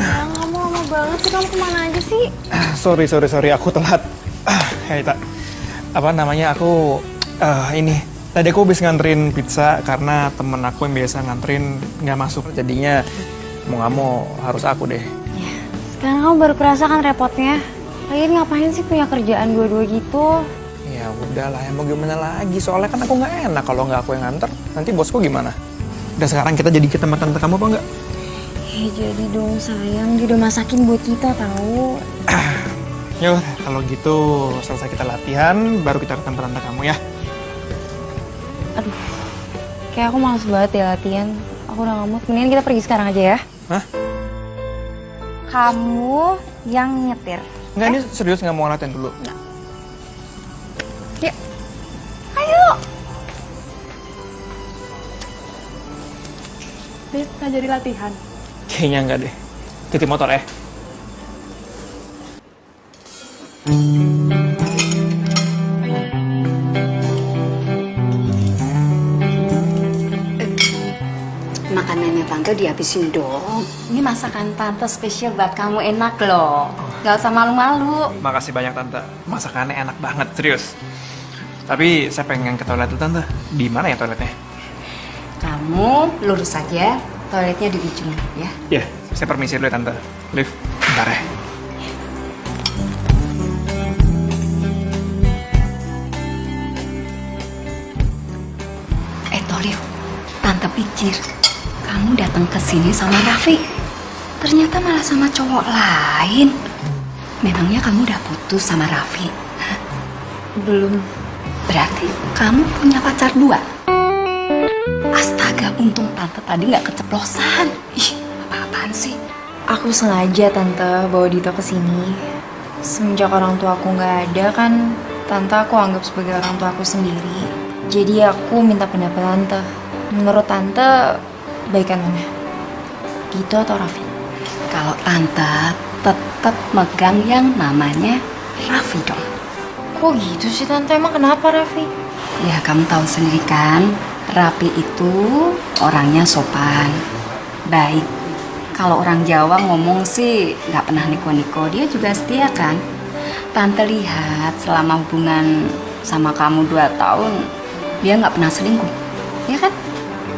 Kamu lama banget sih, kamu kemana aja sih? Sorry, aku telat. Hei, tak. Apa namanya, aku ini. Tadi aku habis nganterin pizza karena temen aku yang biasa nganterin nggak masuk. Jadinya mau nggak mau harus aku deh. Sekarang kamu baru kerasa kan repotnya. Lagian ngapain sih punya kerjaan dua-dua gitu? Ya udahlah, ya mau gimana lagi. Soalnya kan aku nggak enak kalau nggak aku yang nganter. Nanti bosku gimana? Udah sekarang kita jadi ke tempat tante kamu apa nggak? Jadi dong sayang, dia udah masakin buat kita tahu. Yaudah, kalau gitu selesai kita latihan, baru kita ke tempat tante kamu ya. Aduh, kayak aku males banget ya latihan. Aku udah nggak mood. Mendingan kita pergi sekarang aja ya. Hah? Kamu yang nyetir. Enggak, ini serius nggak mau latihan dulu? Ya. Ayo. Beb, nggak jadi latihan. Kayaknya enggak deh. Titip motor ya. Makanannya tante dihabisin dong. Ini masakan tante spesial buat kamu, enak loh. Gak usah malu-malu. Makasih banyak tante. Masakannya enak banget, serius. Tapi saya pengen ke toilet dulu tante. Di mana ya toiletnya? Kamu lurus saja, toiletnya di ujung ya. Ya, saya permisi dulu ya tante. Liv, bentar ya. Liv, tante pikir kamu datang ke sini sama Raffi. Ternyata malah sama cowok lain. Memangnya kamu udah putus sama Raffi? Hah? Belum. Berarti kamu punya pacar dua? Astaga, untung tante tadi nggak keceplosan. Ih, apa-apaan sih? Aku sengaja tante bawa Dito ke sini. Semenjak orang tua aku nggak ada kan, tante aku anggap sebagai orang tua aku sendiri. Jadi aku minta pendapat tante. Menurut tante, baikan mana? Dito atau Raffi? Kalau tante tetap megang yang namanya Raffi dong. Kok gitu sih tante? Emang kenapa Raffi? Ya kamu tahu sendiri kan, Raffi itu orangnya sopan, baik. Kalau orang Jawa ngomong sih nggak pernah niko-niko, dia juga setia kan. Tante lihat selama hubungan sama kamu 2 tahun, dia nggak pernah selingkuh, ya kan?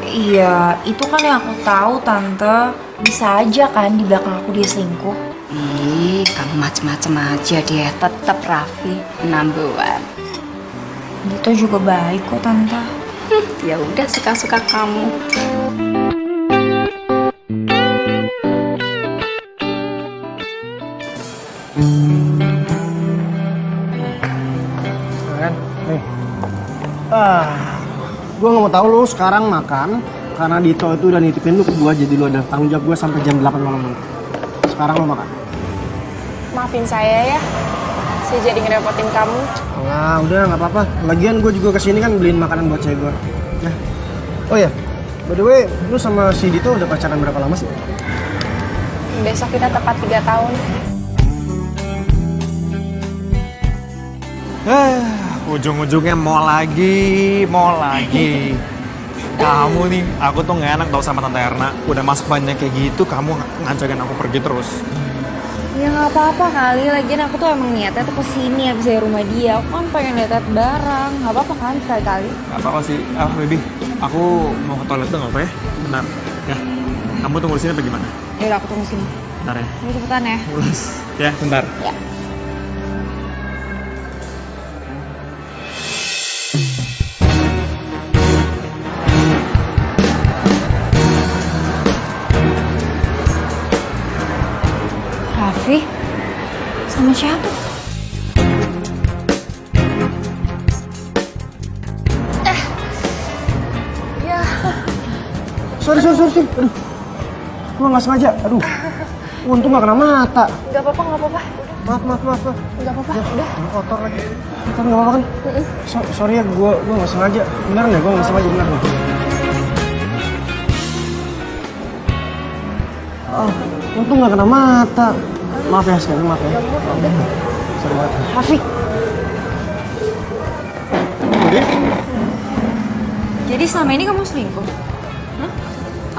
Iya, itu kan yang aku tahu tante. Bisa aja kan di belakang aku dia selingkuh. Ih, kamu macem-macem aja, dia tetap Raffi number 1. Dito juga baik kok tante. Ya udah, suka-suka kamu. kan? Nih. Gue nggak mau tahu lu sekarang makan karena Dito itu udah nitipin lu ke gue, jadi lu ada tanggung jawab gue sampai jam 8 malam nanti. Sekarang lu makan. Maafin saya ya, saya jadi ngerepotin kamu. Nah, udah nggak apa-apa. Lagian gue juga kesini kan beliin makanan buat cewek gue. Ya. Oh ya, by the way, lu sama si Dito udah pacaran berapa lama sih? Besok kita tepat 3 tahun. Ujung-ujungnya mau lagi. Kamu nih, aku tuh gak enak tau sama Tante Erna. Udah masuk banyak kayak gitu, kamu ngajakin aku pergi terus. Ya nggak apa-apa kali, lagian aku tuh emang niatnya tuh kesini abis dari rumah dia. Aku kan pengen lihat barang, nggak apa-apa kan sekali-kali. Gak apa-apa sih, baby, aku mau ke toilet tuh gak apa ya? Bentar, ya. Kamu tunggu di sini apa gimana? Yaudah aku tunggu sini. Bentar ya. Ini cepetan ya. Mulus. Ya, bentar. Ya. Raffi? Sama siapa? Ya. Sorry. Aduh, gue nggak sengaja. Aduh, untung nggak kena mata. Gak apa-apa, gak apa-apa. Maaf. Gak apa-apa, udah. Kotor lagi. Kan nggak apa-apa kan? Sorry ya, gue nggak sengaja. Beneran ya, gue nggak sengaja bener nih. Oh, untung nggak kena mata. Maaf ya sekali, maaf ya. Sorry banget. Raffi. Jadi selama ini kamu selingkuh? Hah?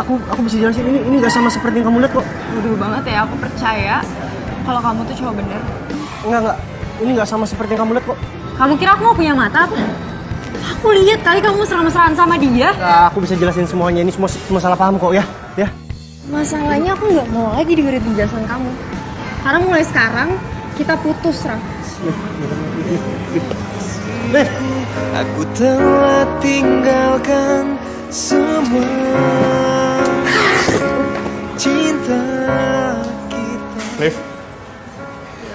Aku bisa jelasin, ini gak sama seperti yang kamu lihat kok. Bodoh banget ya, aku percaya kalau kamu tuh cowok bener. Enggak. Ini gak sama seperti yang kamu lihat kok. Kamu kira aku mau punya mata apa? Aku lihat kali kamu mesra-mesraan sama dia. Nah, aku bisa jelasin semuanya, ini semua salah paham kok ya. Masalahnya aku nggak mau lagi dengerin penjelasan kamu. Karena mulai sekarang kita putus, Raf. Aku telah tinggalkan semua cinta kita. Liv,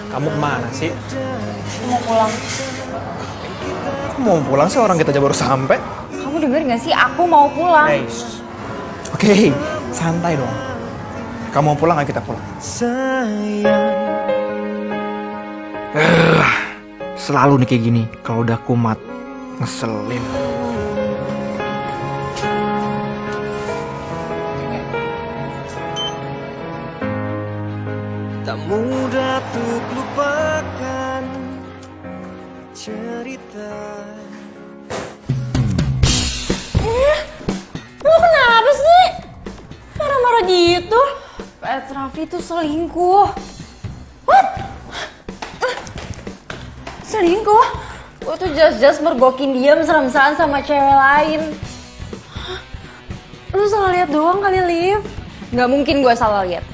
kamu kemana sih? Mau pulang. Mau pulang sih, orang kita aja baru sampai. Kamu denger nggak sih? Aku mau pulang. Oke, santai dong. Kamu mau pulang, ayo kita pulang. Sayang, Selalu nih kayak gini, kalau udah kumat, ngeselin. tak mudah untuk lupakan cerita. Lu kenapa sih? Marah-marah gitu? Raffi tuh selingkuh. What? Selingkuh? Gue tuh just mergokin dia mesra-mesraan sama cewek lain. Lu salah lihat doang kali, Liv. Gak mungkin gue salah lihat.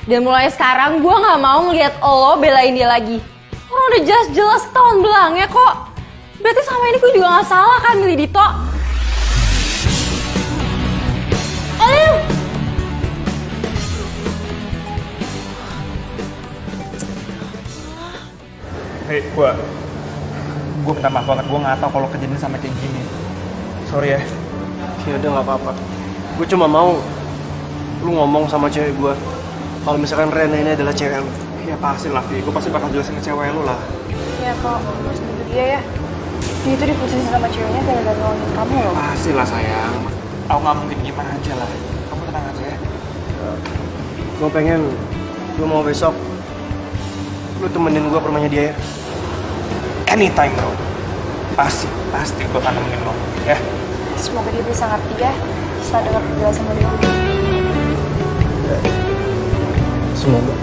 Dan mulai sekarang gue gak mau ngeliat lo belain dia lagi. Orang udah jelas tahun belangnya kok. Berarti sama ini gue juga gak salah kan milih Dito. Hei, gue minta maaf banget, gue nggak tahu kalau kejadian sampai kayak gini. Sorry ya. Ya udah nggak apa-apa. Gue cuma mau lu ngomong sama cewek gue kalau misalkan Rena ini adalah cewek lu. Ya pasti lah, gue pasti bakal jelasin ke cewek lu lah. Ya kok, harus gitu dia ya. Dia itu diputusin sama ceweknya gara-gara nolongin kamu loh. Pasti lah sayang. Aku nggak mungkin gimana aja lah. Kamu tenang aja ya. Gue pengen, gue mau besok lu temenin gue ke rumahnya dia ya. Anytime bro. Pasti gue akan nemenin lo. Ya. Semoga dia bisa ngerti ya setelah dengar penjelasan dari aku. Semoga.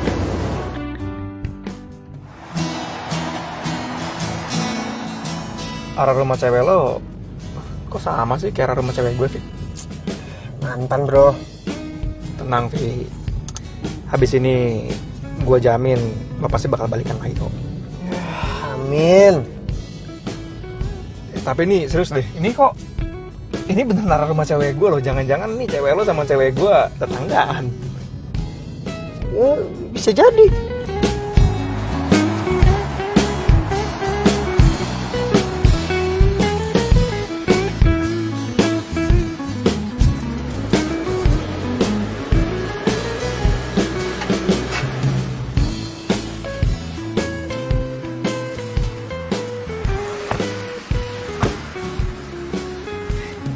Arah rumah cewek lo kok sama sih kayak arah rumah cewek gue, Vi? Mantan bro. Tenang, Vi. Habis ini gue jamin lo pasti bakal balikan lagi kok. Amin. Tapi ini serius deh, ini bener arah rumah cewek gue loh. Jangan-jangan nih cewek lo sama cewek gue tetanggaan. Ya, bisa jadi.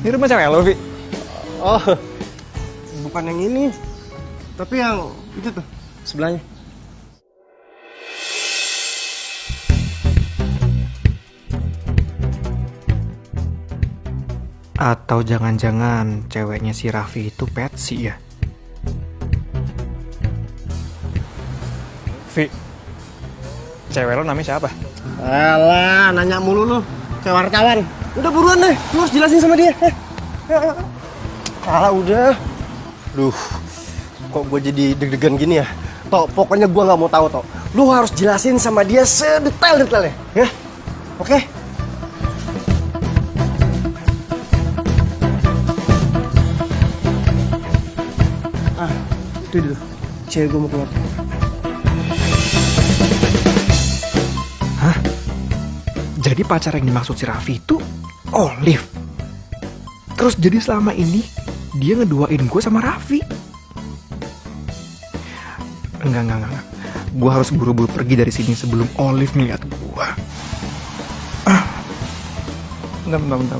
Ini rumah cewek lo, Vi? Oh, bukan yang ini. Tapi yang itu tuh. sebelahnya. Atau jangan-jangan ceweknya si Raffi itu Patsy ya? Vi, cewek lo namanya siapa? Alah, nanya mulu lu. Kayak wartawan. Udah buruan deh, lu harus jelasin sama dia. Alah udah. Duh, kok gue jadi deg-degan gini ya? Tok, pokoknya gue nggak mau tahu Tok. Lu harus jelasin sama dia sedetail-detailnya, ya? Oke? Ah, itu dulu. Cewek gue mau keluar. Hah? Jadi pacar yang dimaksud si Raffi itu Olive. Terus jadi selama ini dia ngeduain gue sama Raffi. Enggak. Gue harus buru-buru pergi dari sini sebelum Olive ngeliat gue. Bentar.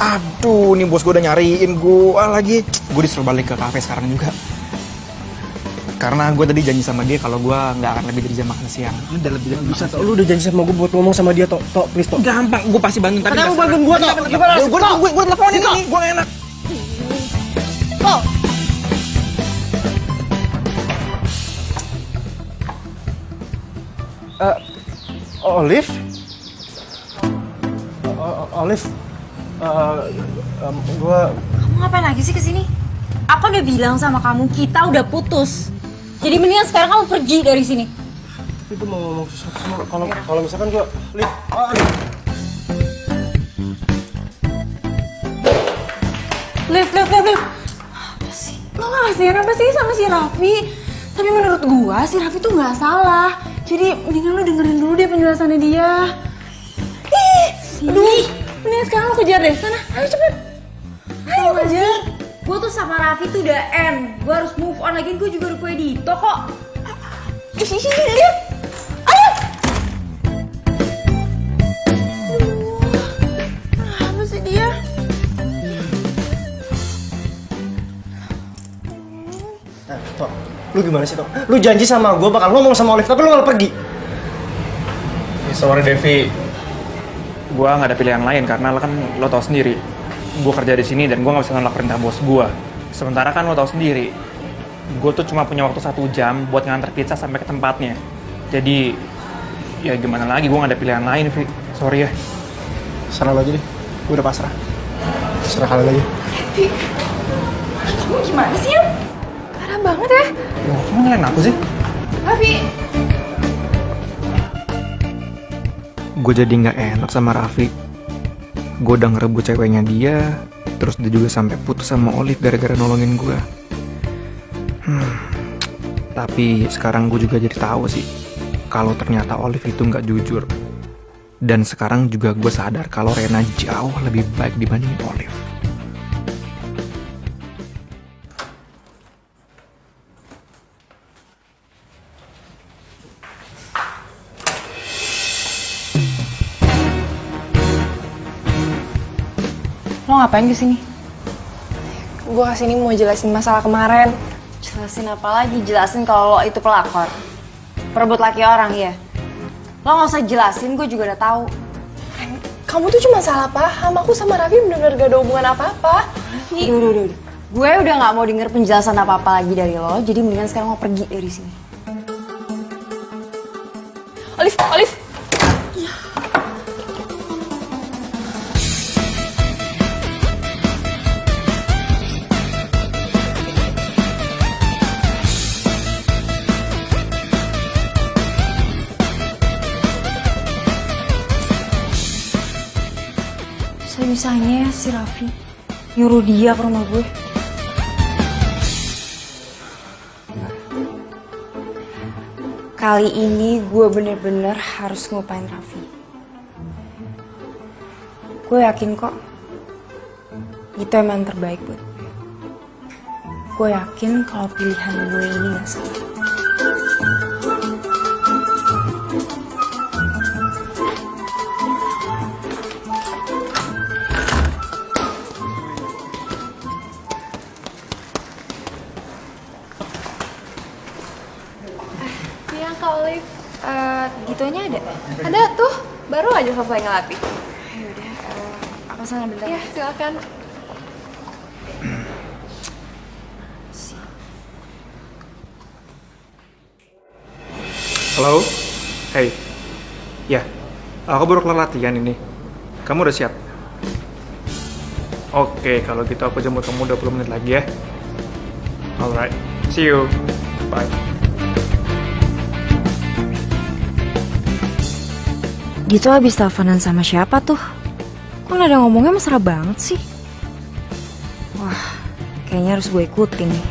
Aduh, nih bos gue udah nyariin gue lagi. Gue disuruh balik ke kafe sekarang juga. Karena gue tadi janji sama dia kalau gue nggak akan lebih dari jam makan siang. Udah lebih dari Bisa Tok, lu udah janji sama gue buat ngomong sama dia Tok. Tok, please Tok. gampang, gue pasti bantuin. Tapi Kamu bantuin gue Tok. Gimana? Gue teleponin ini, gue gak enak. Tok. Olive? Olive? Gue... Kamu ngapain lagi sih kesini? Aku udah bilang sama kamu, kita udah putus. Jadi mendingan sekarang kamu pergi dari sini. Itu mau ngomong sesuatu sama kalau misalkan gue... Liv. Apa sih? Lo gak kasihan apa sih sama si Raffi? Tapi menurut gua si Raffi tuh gak salah. Jadi mendingan lo dengerin dulu deh penjelasannya dia. Aduh, mendingan sekarang lo kejar deh. Sana, ayo cepet. Ayo kejar. Gue tuh sama Raffi tuh udah end. Gue harus move on lagi, gue juga udah kue Dito kok. Lihat. Ayo. Apa sih dia? Tok, lu gimana sih Tok? Lu janji sama gue bakal ngomong sama Olive, tapi lu malah pergi. Sorry Devi, gue nggak ada pilihan lain karena lo tau sendiri, gue kerja di sini dan gue nggak bisa nolak perintah bos gue. Sementara kan lo tau sendiri, gue tuh cuma punya waktu 1 jam buat nganter pizza sampai ke tempatnya. Jadi ya gimana lagi, gue nggak ada pilihan lain, Vi. Sorry ya. Serah lo aja deh, gue udah pasrah. Serah kalian aja. Kamu gimana sih ya? Parah banget ya. Loh, kamu ngelain aku sih? Raffi. Gue jadi nggak enak sama Raffi. Gue udah ngerebut ceweknya dia, terus dia juga sampai putus sama Olive gara-gara nolongin gue. Tapi sekarang gue juga jadi tahu sih kalau ternyata Olive itu nggak jujur. Dan sekarang juga gue sadar kalau Rena jauh lebih baik dibandingin Olive. Lo ngapain kesini? Gue kesini mau jelasin masalah kemarin. Jelasin apa lagi? Jelasin kalau lo itu pelakor. Perebut laki orang, ya. Lo gak usah jelasin, gue juga udah tahu. Kamu tuh cuma salah paham. Aku sama Raffi bener-bener gak ada hubungan apa-apa. Udah. Gue udah gak mau denger penjelasan apa-apa lagi dari lo, jadi mendingan sekarang lo pergi dari sini. Olive. Bisa-bisanya si Raffi nyuruh dia ke rumah gue. Kali ini gue bener-bener harus ngelupain Raffi. Gue yakin kok itu emang terbaik buat gue. Gue yakin kalau pilihan gue ini gak salah. Ada tuh, baru aja selesai ngelatih. Yaudah, aku sana bentar. Ya, silakan. Halo? Hey. Ya, aku baru kelar latihan ini. Kamu udah siap? Oke, kalau gitu aku jemput kamu 20 menit lagi ya. Alright, see you. Bye. Dito habis teleponan sama siapa tuh? Kok nada ngomongnya mesra banget sih? Wah, kayaknya harus gue ikutin nih.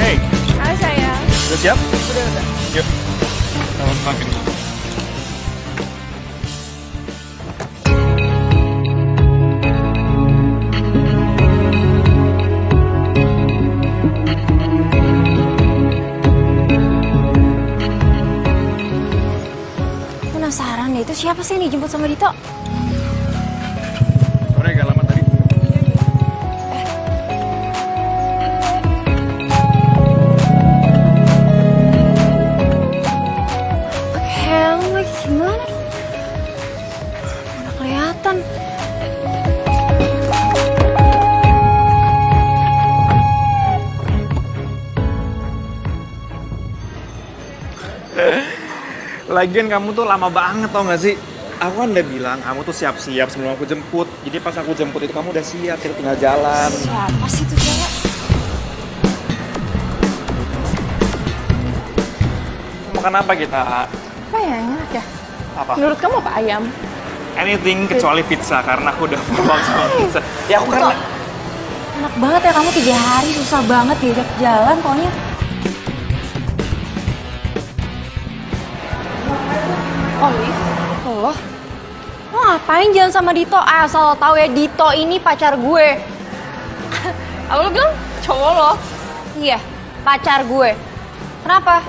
Hey, Hai sayang. udah siap? Udah. Yuk. Selamat pagi. Penasaran deh, itu siapa sih nih jemput sama Dito? Sore gak lama tadi. Pakai helm lagi, gimana dong? Mana kelihatan? Lagian kamu tuh lama banget tau gak sih? Aku kan udah bilang kamu tuh siap-siap sebelum aku jemput. Jadi pas aku jemput itu kamu udah siap, kita tinggal jalan. Siapa sih itu cewek? Makan apa kita? Apa ya yang enak ya? Apa? Menurut kamu apa ayam? Anything kecuali pizza karena aku udah mau sama pizza. Ya aku karena Enak banget ya kamu 3 hari susah banget diajak jalan pokoknya. Olive? Oh, lo ngapain jalan sama Dito? Asal lo tahu ya Dito ini pacar gue. Apa lo bilang cowok lo? Iya, pacar gue. Kenapa?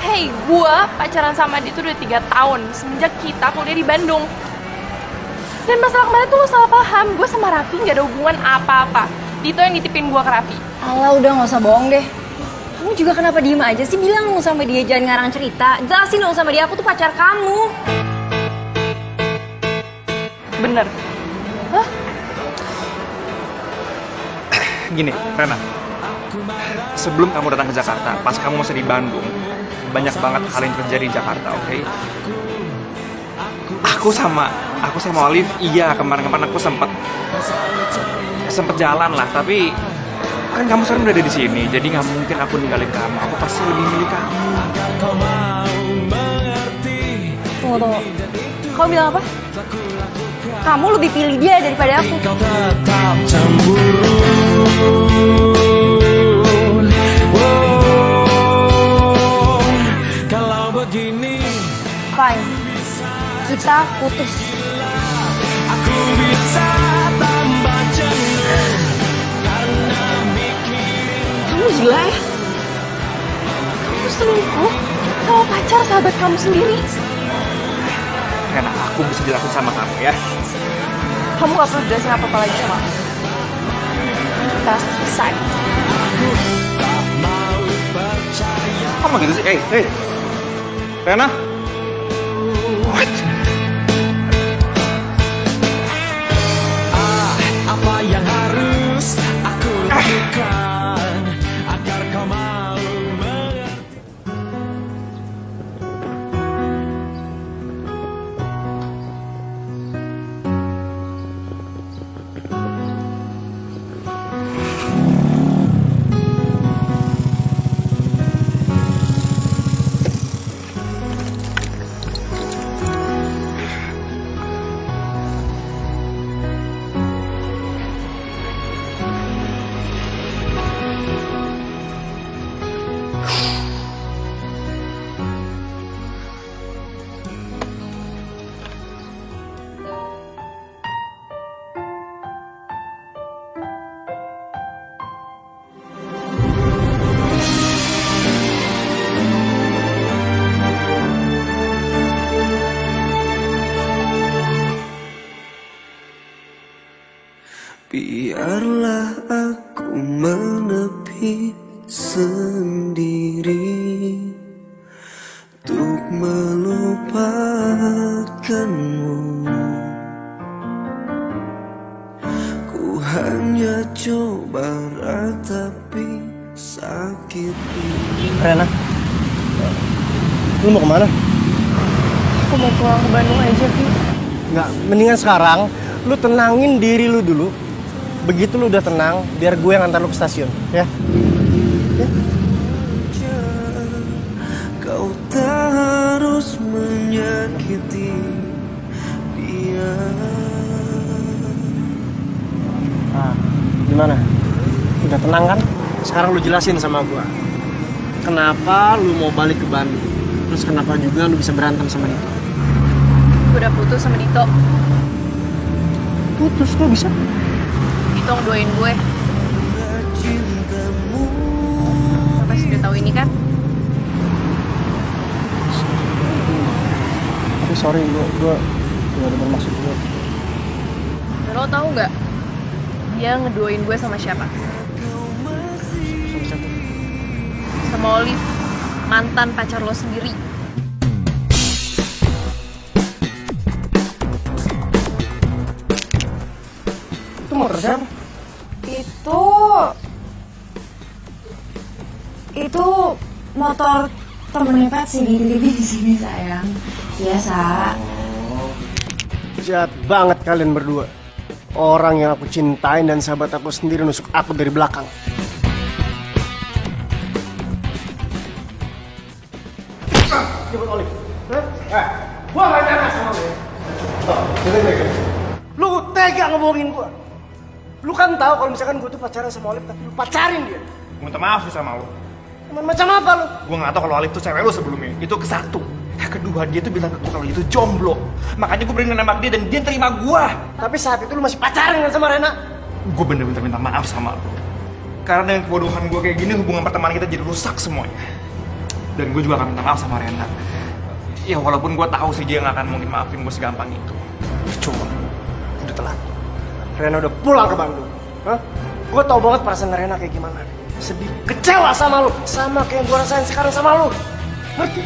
Hey, gua pacaran sama dia tuh udah 3 tahun semenjak kita kuliah di Bandung. Dan masalah kemarin tuh lo salah paham, gue sama Raffi gak ada hubungan apa-apa. Dito yang nitipin gua ke Raffi. Alah udah gak usah bohong deh. Kamu juga kenapa diem aja sih? Bilang dong sama dia, jangan ngarang cerita. Jelasin dong sama dia, aku tuh pacar kamu. Bener. Hah? gini, Rena. Sebelum kamu datang ke Jakarta, pas kamu masih di Bandung, banyak banget hal yang terjadi di Jakarta, oke? Aku sama Olive, iya kemarin-kemarin aku sempet jalan lah, tapi kan kamu sekarang udah ada di sini, jadi nggak mungkin aku ninggalin kamu. Aku pasti lebih milih kamu. Tunggu. Kamu bilang apa? Kamu lebih pilih dia daripada aku. Kau tetap cemburu. Kalau begini Fine. Kita putus. aku bisa tambah jenuh karena mikirin. Kamu gila ya? Kamu selingkuh sama pacar sahabat kamu sendiri. Rena, aku bisa jelasin sama kamu ya. Kamu gak perlu jelasin apa-apa lagi sama aku. Kita selesai. Kamu gitu sih? Hey. Rena? What? Apa yang harus aku lakukan agar kau mau mengerti? Biarlah aku menepi sendiri untuk melupakanmu. Ku hanya coba ratapi sakit ini. Rena, lu mau kemana? Aku mau pulang ke Bandung aja, Pi. Nggak, mendingan sekarang lu tenangin diri lu dulu. Begitu lu udah tenang, biar gue yang antar lu ke stasiun, ya? Kau tak harus menyakiti dia. Gimana? Udah tenang kan? Sekarang lu jelasin sama gue. Kenapa lu mau balik ke Bandung? Terus kenapa juga lu bisa berantem sama Dito? Gue udah putus sama Dito. Putus kok bisa? Dito ngedoain gue. Lo pasti udah tahu ini kan? Tapi sorry, gue gak ada bermaksud gue. Dan lo tahu nggak? Dia ngedoain gue sama siapa? Sama Olive, mantan pacar lo sendiri. Itu motor siapa? Itu motor temennya Patsy dititipin di sini sayang. Biasa. Jahat banget kalian berdua. Orang yang aku cintain dan sahabat aku sendiri nusuk aku dari belakang. Jemput Olive. Gua gak nyangka sama lu. Lu tega ngebohongin gua. Lu kan tahu kalau misalkan gua tuh pacaran sama Olive, tapi lu pacarin dia. Gue minta maaf sih sama lo. Macam apa lu? Gue gak tau kalau Alif tuh cewek lo sebelumnya. Itu ke satu. Yang kedua, dia tuh bilang ke gue kalau dia tuh jomblo. Makanya gue berani nembak dia dan dia terima gue. Tapi saat itu lu masih pacaran kan sama Rena? Gue bener-bener minta maaf sama lo. Karena dengan kebodohan gue kayak gini, hubungan pertemanan kita jadi rusak semuanya. Dan gue juga akan minta maaf sama Rena. Ya walaupun gue tahu sih dia gak akan mungkin maafin gue segampang itu. Cuma, udah telat. Rena udah pulang ke Bandung. Hah? Gue tau banget perasaan Rena kayak gimana. Sedih, kecewa sama lu. Sama kayak yang gue rasain sekarang sama lu. Ngerti?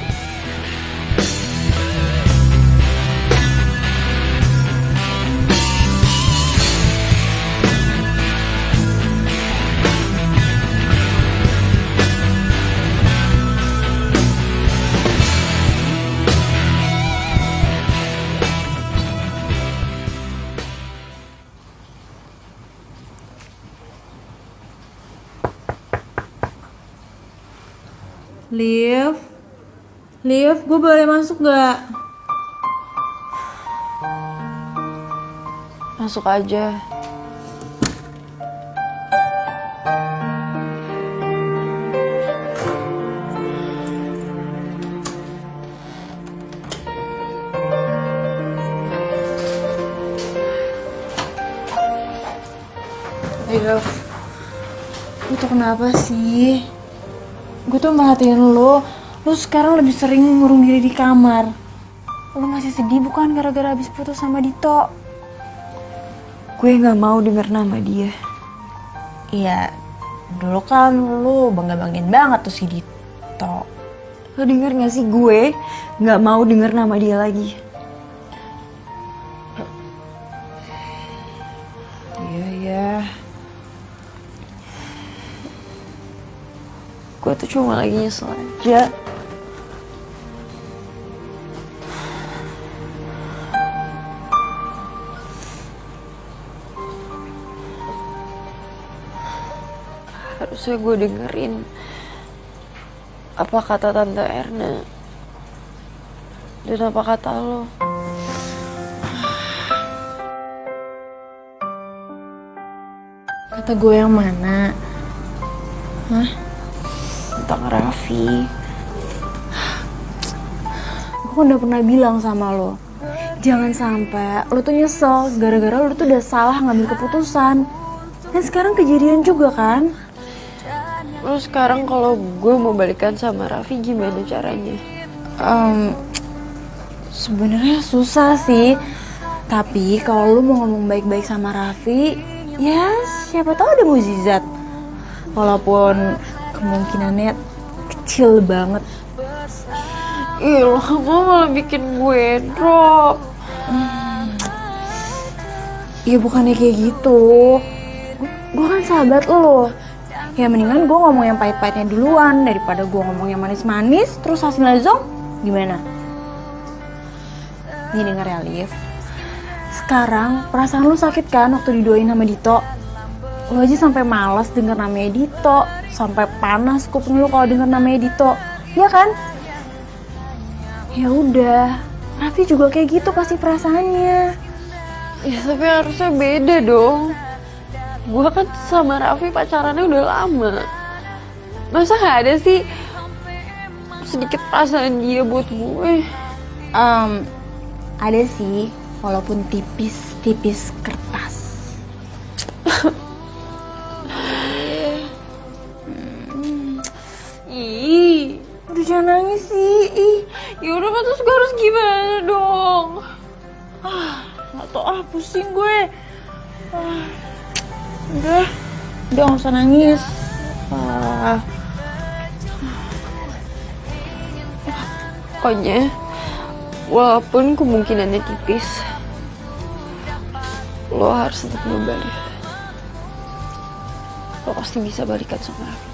Liv, gue boleh masuk gak? Masuk aja. Liv, lu tuh kenapa sih? Gue tuh merhatiin lu sekarang lebih sering ngurung diri di kamar. Lu masih sedih bukan gara-gara habis putus sama Dito? Gue gak mau denger nama dia. Iya, dulu kan lu bangga-banggain banget tuh si Dito. Lo denger gak sih gue gak mau denger nama dia lagi. Iya. Gue tuh cuma lagi nyesel aja. Harusnya gue dengerin apa kata Tante Erna dan apa kata lo. Kata gue yang mana? Hah? Tentang Raffi. Gue kan udah pernah bilang sama lo, jangan sampai lo tuh nyesel gara-gara lo tuh udah salah ngambil keputusan. Dan sekarang kejadian juga kan? Lo sekarang kalau gue mau balikan sama Raffi gimana caranya? Sebenarnya susah sih. Tapi kalau lo mau ngomong baik-baik sama Raffi, Ya, siapa tahu ada mukjizat. Walaupun kemungkinannya kecil banget. Ih, lo malah bikin gue drop. Ya bukannya kayak gitu. Gue kan sahabat lo. Ya mendingan gue ngomong yang pahit-pahitnya duluan daripada gue ngomong yang manis-manis terus hasilnya zonk. Gimana? Nih denger ya, Liv. Sekarang perasaan lu sakit kan waktu didoain sama Dito? Lu aja sampai malas denger namanya Dito, sampai panas kuping lu kalau denger namanya Dito. Iya kan? Ya udah, Raffi juga kayak gitu pasti perasaannya. Ya tapi harusnya beda dong. Gue kan sama Raffi pacarannya udah lama. Masa gak ada sih sedikit perasaan dia buat gue? Ada sih, walaupun tipis-tipis kertas. Ih, Udah jangan nangis sih. yaudah kan terus gue harus gimana dong? Gak tau pusing gue. Udah gak usah nangis. Pokoknya, walaupun kemungkinannya tipis, lo harus tetap nyoba deh. Lo pasti bisa balikan sama Raffi.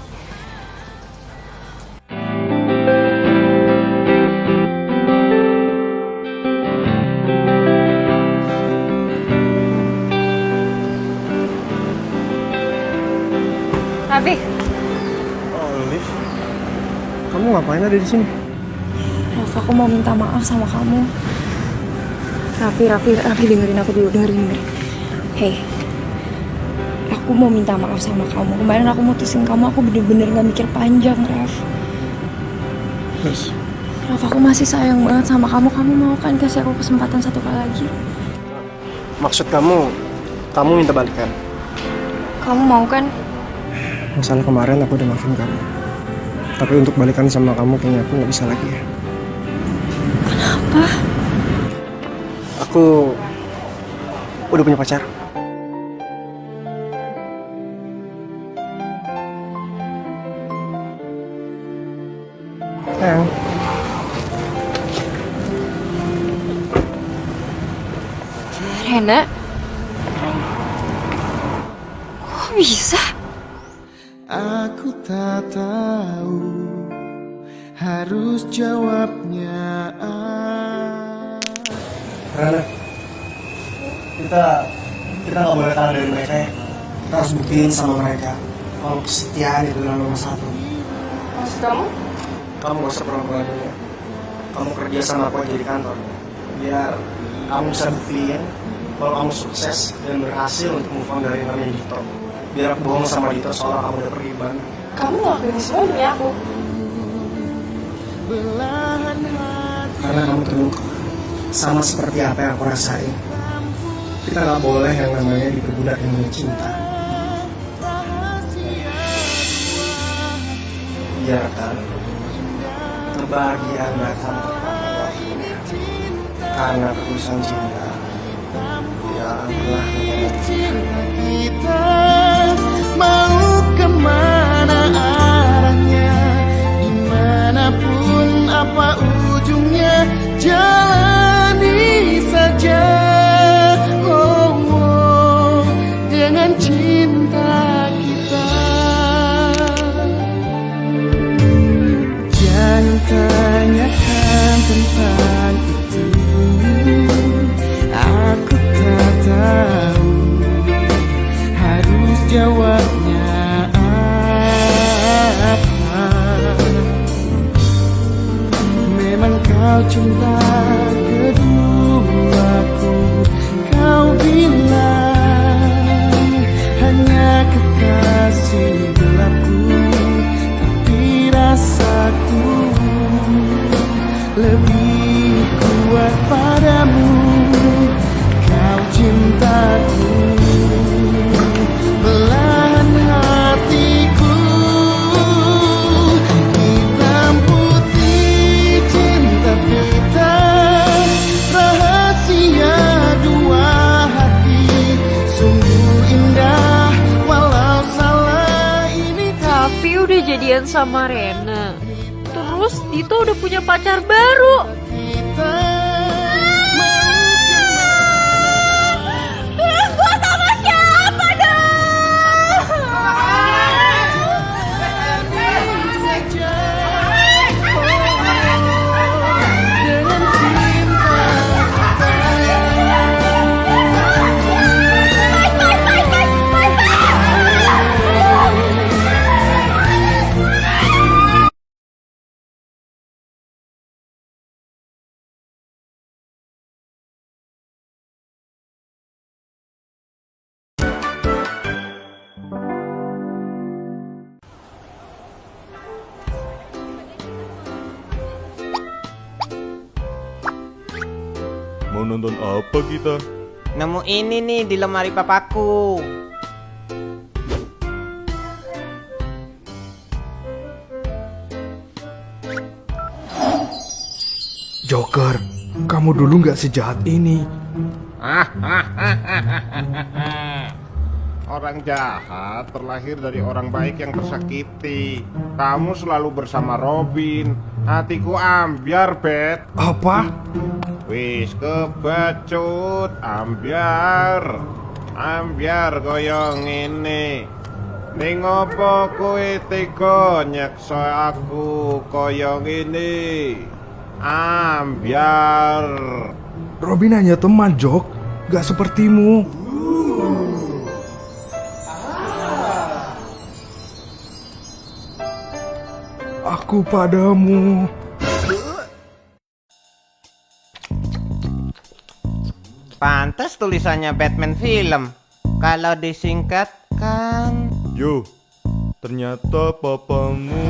Raffi, Oh, Liv. Kamu ngapain ada di sini? Raffi, aku mau minta maaf sama kamu. Raffi, dengerin aku dulu, dengerin. Hei, aku mau minta maaf sama kamu. Kemarin aku mutusin kamu, aku bener-bener gak mikir panjang, Raf. Terus? Raf, aku masih sayang banget sama kamu. Kamu mau kan kasih aku kesempatan satu kali lagi? Maksud kamu minta balikan? Kamu mau kan? Masalah kemarin aku udah maafin kamu. Tapi untuk balikan sama kamu kayaknya aku nggak bisa lagi ya. Kenapa? Aku udah punya pacar. Sayang. Rena? Kok bisa? Aku tak tahu harus jawabnya. Rana, kita nggak boleh kalah dari mereka ya. Kita harus buktiin sama mereka kalau kesetiaan itu adalah nomor satu. Maksud kamu? Kamu gak usah pura-pura dulu. Kamu kerja sama aku aja di kantor, biar kamu bisa buktiin kalau kamu sukses dan berhasil untuk move on dari namanya Dito. Biar aku bohong sama Dito soal kamu udah pergi banget. Kamu ngelakuin semua demi aku. Karena kamu terluka, sama seperti apa yang aku rasain. Kita nggak boleh yang namanya diperbudak dengan cinta. Biarkan kebahagiaan datang kepada waktunya. Karena ketulusan cinta tidak pernah Kita mau kemana arahnya, dimanapun apa ujungnya, jalani saja. Dengan cinta kita, jangan tanyakan tentang itu. Aku tak tahu harus jawabnya apa. Memang kau cinta keduaku. Kau bilang hanya kekasih gelapku, tapi rasaku lebih kuat padamu. Kau cintaku, belahan hatiku. Hitam putih cinta kita, rahasia dua hati, sungguh indah sama Rena. Terus Dito udah punya pacar baru. Terus gue sama siapa dong? Mau nonton apa kita? Nemu ini nih di lemari papaku. Joker, kamu dulu nggak sejahat ini. Orang jahat terlahir dari orang baik yang tersakiti. Kamu selalu bersama Robin. Hatiku ambiar, Bet. Apa? Wis kebacut, ambiar. Ambiar koyo ngene. Ning opo kowe tega nyeksa aku koyo ngene? Ambiar. Robin hanya teman, Jok. Gak sepertimu. Aku padamu. Pantes tulisannya Batman film. Kalau disingkatkan Yo, ternyata papamu